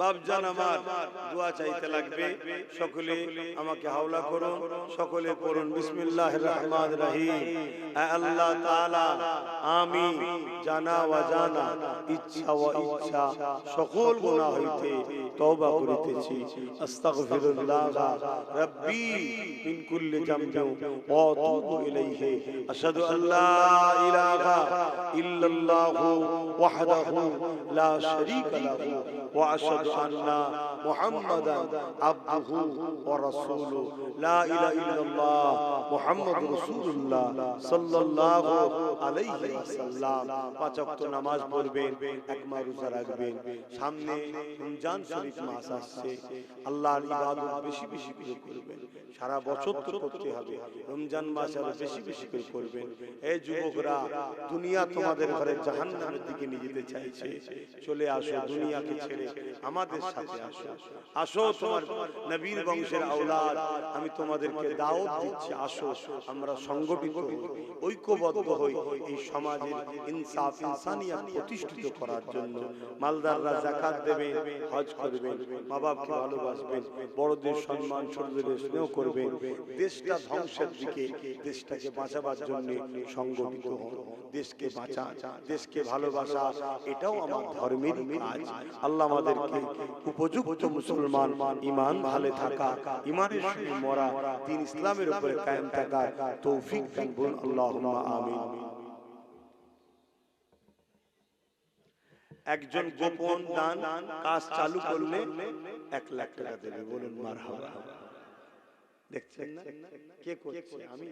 Speaker 1: বাপজান আমার দোয়া চাইতে লাগবে সকলে আমাকে হাওলা করুন সকলে পড়ুন বিসমিল্লাহির রহমানির রহিম আয় আল্লাহ তাআলা আমি জানা ওয়া জানা ইচ্ছা ওয়া ইচ্ছা সকল গুনাহ হইতে তওবা করিতেছি আস্তাগফিরুল্লাহ রাব্বি মিন কুল্লি জামবিন ওয়া আতুবু ইলাইহি আশহাদু আল্লা ইলাহা ইল্লাল্লাহু ওয়াহদাহু লা শারীকা লাহু ওয়া আশহাদু আন্না মুহাম্মাদান আবদুহু ওয়া রাসূলুহু লা ইলাহা ইল্লাল্লাহ মুহাম্মাদুর রাসূলুল্লাহ সাল্লাল্লাহু আলাইহি ওয়াসাল্লাম পাঁচ ওয়াক্ত নামাজ পড়বেন একমা রোজা রাখবেন সামনে রমজান শরীফ মাস আসছে আল্লাহর ইবাদত বেশি বেশি করে করবেন সারা বছর তো করতে হবে রমজান মাস আরো বেশি বেশি করে করবেন এই যুবকরা দুনিয়া তোমাদের ঘরে জাহান্নামের দিকে নিয়ে যেতে চাইছে চলে আসো দুনিয়াকে ছেড়ে আমাদের সাথে আসো আসো তোমার নবীর বংশের আওলাদ আমি তোমাদেরকে দাওয়াত দিচ্ছি আসো আমরা সংগঠিত হই ঐক্যবদ্ধ হই এই সমাজের ইনসাফ ইনসানিয়ত প্রতিষ্ঠিত করার জন্য মালদাররা যাকাত দেবেন হজ করবেন মা বাপকে ভালোবাসবেন বড়দের সম্মান ছোটদের স্নেহ করবেন দেশটা ধ্বংসের দিকে দেশটাকে বাঁচাবার জন্য সংগঠিত হন দেশকে বাঁচান দেশকে ভালোবাসা এটাও আমার ধর্মের কাজ আল্লাহ আমাদেরকে উপযুক্ত মুসলমান ঈমান ভালো থাকা ঈমানের সঙ্গে মরা দ্বীন ইসলামের উপরে কায়েম থাকা তৌফিক দান করুন আল্লাহুম্মা আমিন একজন গোপন দান কাজ চালু করলে 1 লাখ টাকা দেবে বলুন মারহাবা দেখছেন না কে করছে আমি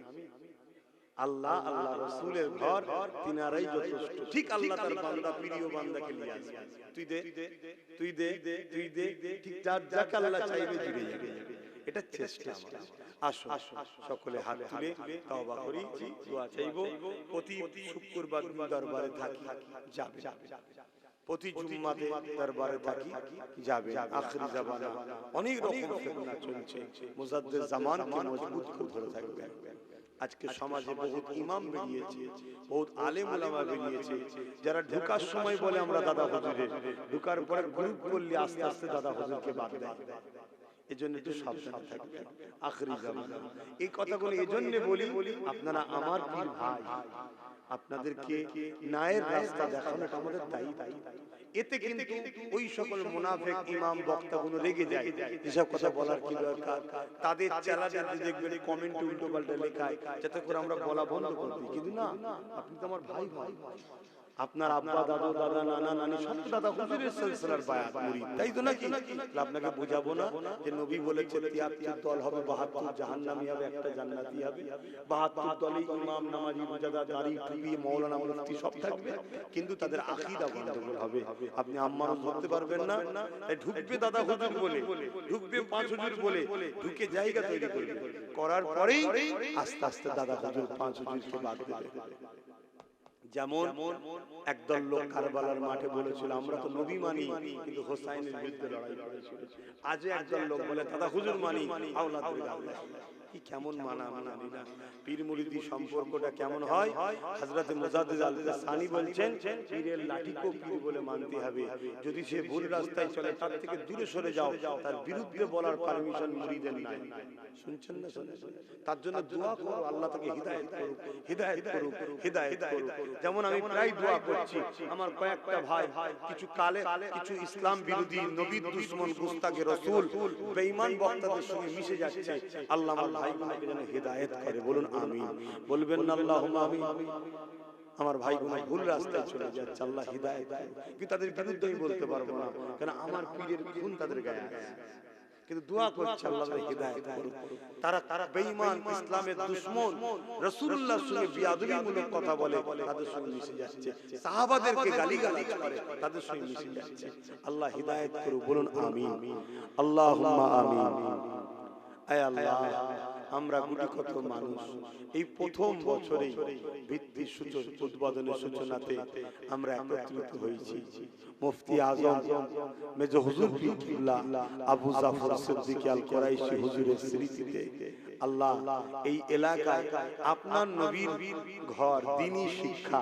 Speaker 1: আল্লাহ আল্লাহ রাসূলের ঘর তিনারাই যথেষ্ট ঠিক আল্লাহ তার বান্দা প্রিয় বান্দাকে নিয়ে আসে তুই দে তুই দে তুই দে ঠিক যাক আল্লাহ চাইবে দিবে এটা চেষ্টা আসো সকলে হাত তুলে তওবা করি দোয়া চাইবো প্রতি শুক্রবার দরবারে থাকি যাবে প্রতি জুম্মাতে দরবারে থাকি যাবে আখিরি জামানা অনেক রকম ফিতনা চলছে মুজাদ্দিদ জামানকে মজবুত করে ধরে থাকবে আজকে সমাজে বহুত ইমাম বেরিয়েছে বহুত আলেম উলামা বেরিয়েছে যারা ঢোকার সময় বলে আমরা দাদা হুজুরে ঢোকার পরে গ্রুপ করলে আস্তে আস্তে দাদা হুজুরকে বাদ দেয় এজন্য একটু সাবধান থাকবেন আখিরি জামানা এই কথাগুলো এজন্য বলি আপনারা আমার পীর ভাই আপনাদেরকে ন্যায়ের রাস্তা দেখানোটা আমাদের দায়িত্ব এতে কিন্তু ওই সকল মুনাফিক ইমাম বক্তাগুলো রেগে যায় এসব কথা বলার কি দরকার তাদের চ্যানেলে দেখবেন কমেন্ট উল্টো পাল্টা লেখায় যাতে করে আমরা বলা বন্ধ করে দিই কিন্তু না আপনি তো আমার ভাই ভাই আপনার আব্বা দাদু দাদা নানা নানি সব দাদা হুজুরের সিলসিলার বায়াত মুরিদ তাই তো নাকি আপনাকে বোঝাবো না যে নবী বলেছে 73 দল হবে 72 জাহান্নামী হবে একটা জান্নাতি হবে 72 দলে ইমাম নামাজি মুজাদা দাড়ি টুপি মাওলানা মুফতি সব থাকবে কিন্তু তাদের আকীদা গন্ডগোল হবে আপনি আম্মারও ধরতে পারবেন না তাই ঢুকবে দাদা হুজুর বলে ঢুকবে পাঁচ হুজুর বলে ঢুকে জায়গা তৈরি করবে করার পরেই আস্তে আস্তে দাদা হুজুর পাঁচ হুজুরকে বাদ দেবে যেমন একদল লোক কারবালার মাঠে বলেছিল আমরা তো নবী মানি কিন্তু হোসাইনের বিরুদ্ধে লড়াই করেছিল আজ একদল লোক বলে দাদা হুজুর মানি আওলাদুল আল্লাহ কি কেমন মানা মানি না পীর মুরিদি সম্পর্কটা কেমন হয় হযরত মুজাদ্দিদ আল-সানি বলছেন পীরের লাঠিকেও পীর বলে মানতে হবে যদি সে ভুল রাস্তায় চলে তার থেকে দূরে সরে যাও তার বিরুদ্ধে বলার পারমিশন মুরিদের নাই শুনছেন না শুনছেন তার জন্য দোয়া করো আল্লাহ তাকে হিদায়াত করুক হিদায়াত করুক হিদায়াত করুক
Speaker 2: যেমন আমি প্রায় দোয়া করছি, আমার কয়েকটা ভাই কিছু কালে কিছু ইসলাম বিরোধী নবী দুশমন গুস্তাখে রাসূল বেঈমান বক্তাদের সঙ্গে মিশে যাচ্ছে, আল্লাহ আমার ভাইগুলোকে যেন হেদায়েত করে, বলুন আমিন। বলবেন না আল্লাহুম্মা আমিন? আমার ভাইগুলো ভুল রাস্তায় চলে যাচ্ছে, আল্লাহ হিদায়াত করুন। কিন্তু তাদের বিরুদ্ধে আমি বলতে পারবো না, কারণ আমার পীরের খুন তাদের গায়ে আছে। কিন্তু দোয়া করছে আল্লাহ তাআলা হিদায়াত করুন। তারা বেঈমান, ইসলামের দুশমন, রাসূলুল্লাহর সঙ্গে বিয়াদবিমূলক কথা বলে, তাদের সঙ্গে মিশে যাচ্ছে, সাহাবাদেরকে গালিগালাজ করে, তাদের সঙ্গে মিশে যাচ্ছে। আল্লাহ হিদায়াত করুন, বলুন আমিন। আল্লাহুম্মা আমিন। আয় আল্লাহ, আমরা গুটি কত মানুষ এই প্রথম বছরেই ভিত্তির উদ্বোধনের সূচনাতে আমরা একত্রিত হয়েছি। মুফতি আজম মেজর হুজুর পীর কিবলা আবু জাফর সিদ্দিক আল কুরাইশি হুজুরের স্মৃতিতে আল্লাহ এই এলাকায় আপনার নবীর ঘর, দ্বীনি শিক্ষা,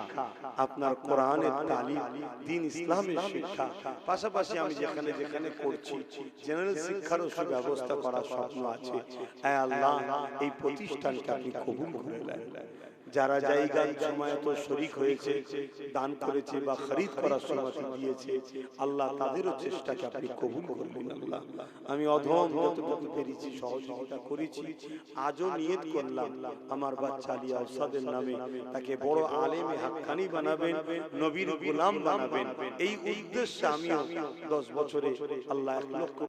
Speaker 2: আপনার কোরআনের তালিম, দ্বীন ইসলামের শিক্ষা, পাশাপাশি আমি যেখানে যেখানে করছি জেনারেল শিক্ষারও সুব্যবস্থা করার স্বপ্ন আছে। আয় আল্লাহ, এই প্রতিষ্ঠানকে আপনি কবুল করে নেন। যারা জায়গার জমায়েত শরীক হয়েছে, দান করেছে বা খরিদ করার অনুমতি দিয়েছে, আল্লাহ তাদেরও চেষ্টাকে আপনি কবুল করবেন। আল্লাহ, আমি অধম যতটুকু পেরেছি সহযোগিতা করেছি, আজও নিয়ত করলাম আমার বাচ্চা আলী আওসাদের নামে তাকে বড় আলেমে হাক্কানি বানাবেন, নবীর গোলাম বানাবেন। এই উদ্দেশ্যে আমিও 10 বছরে আল্লাহ 1 লক্ষ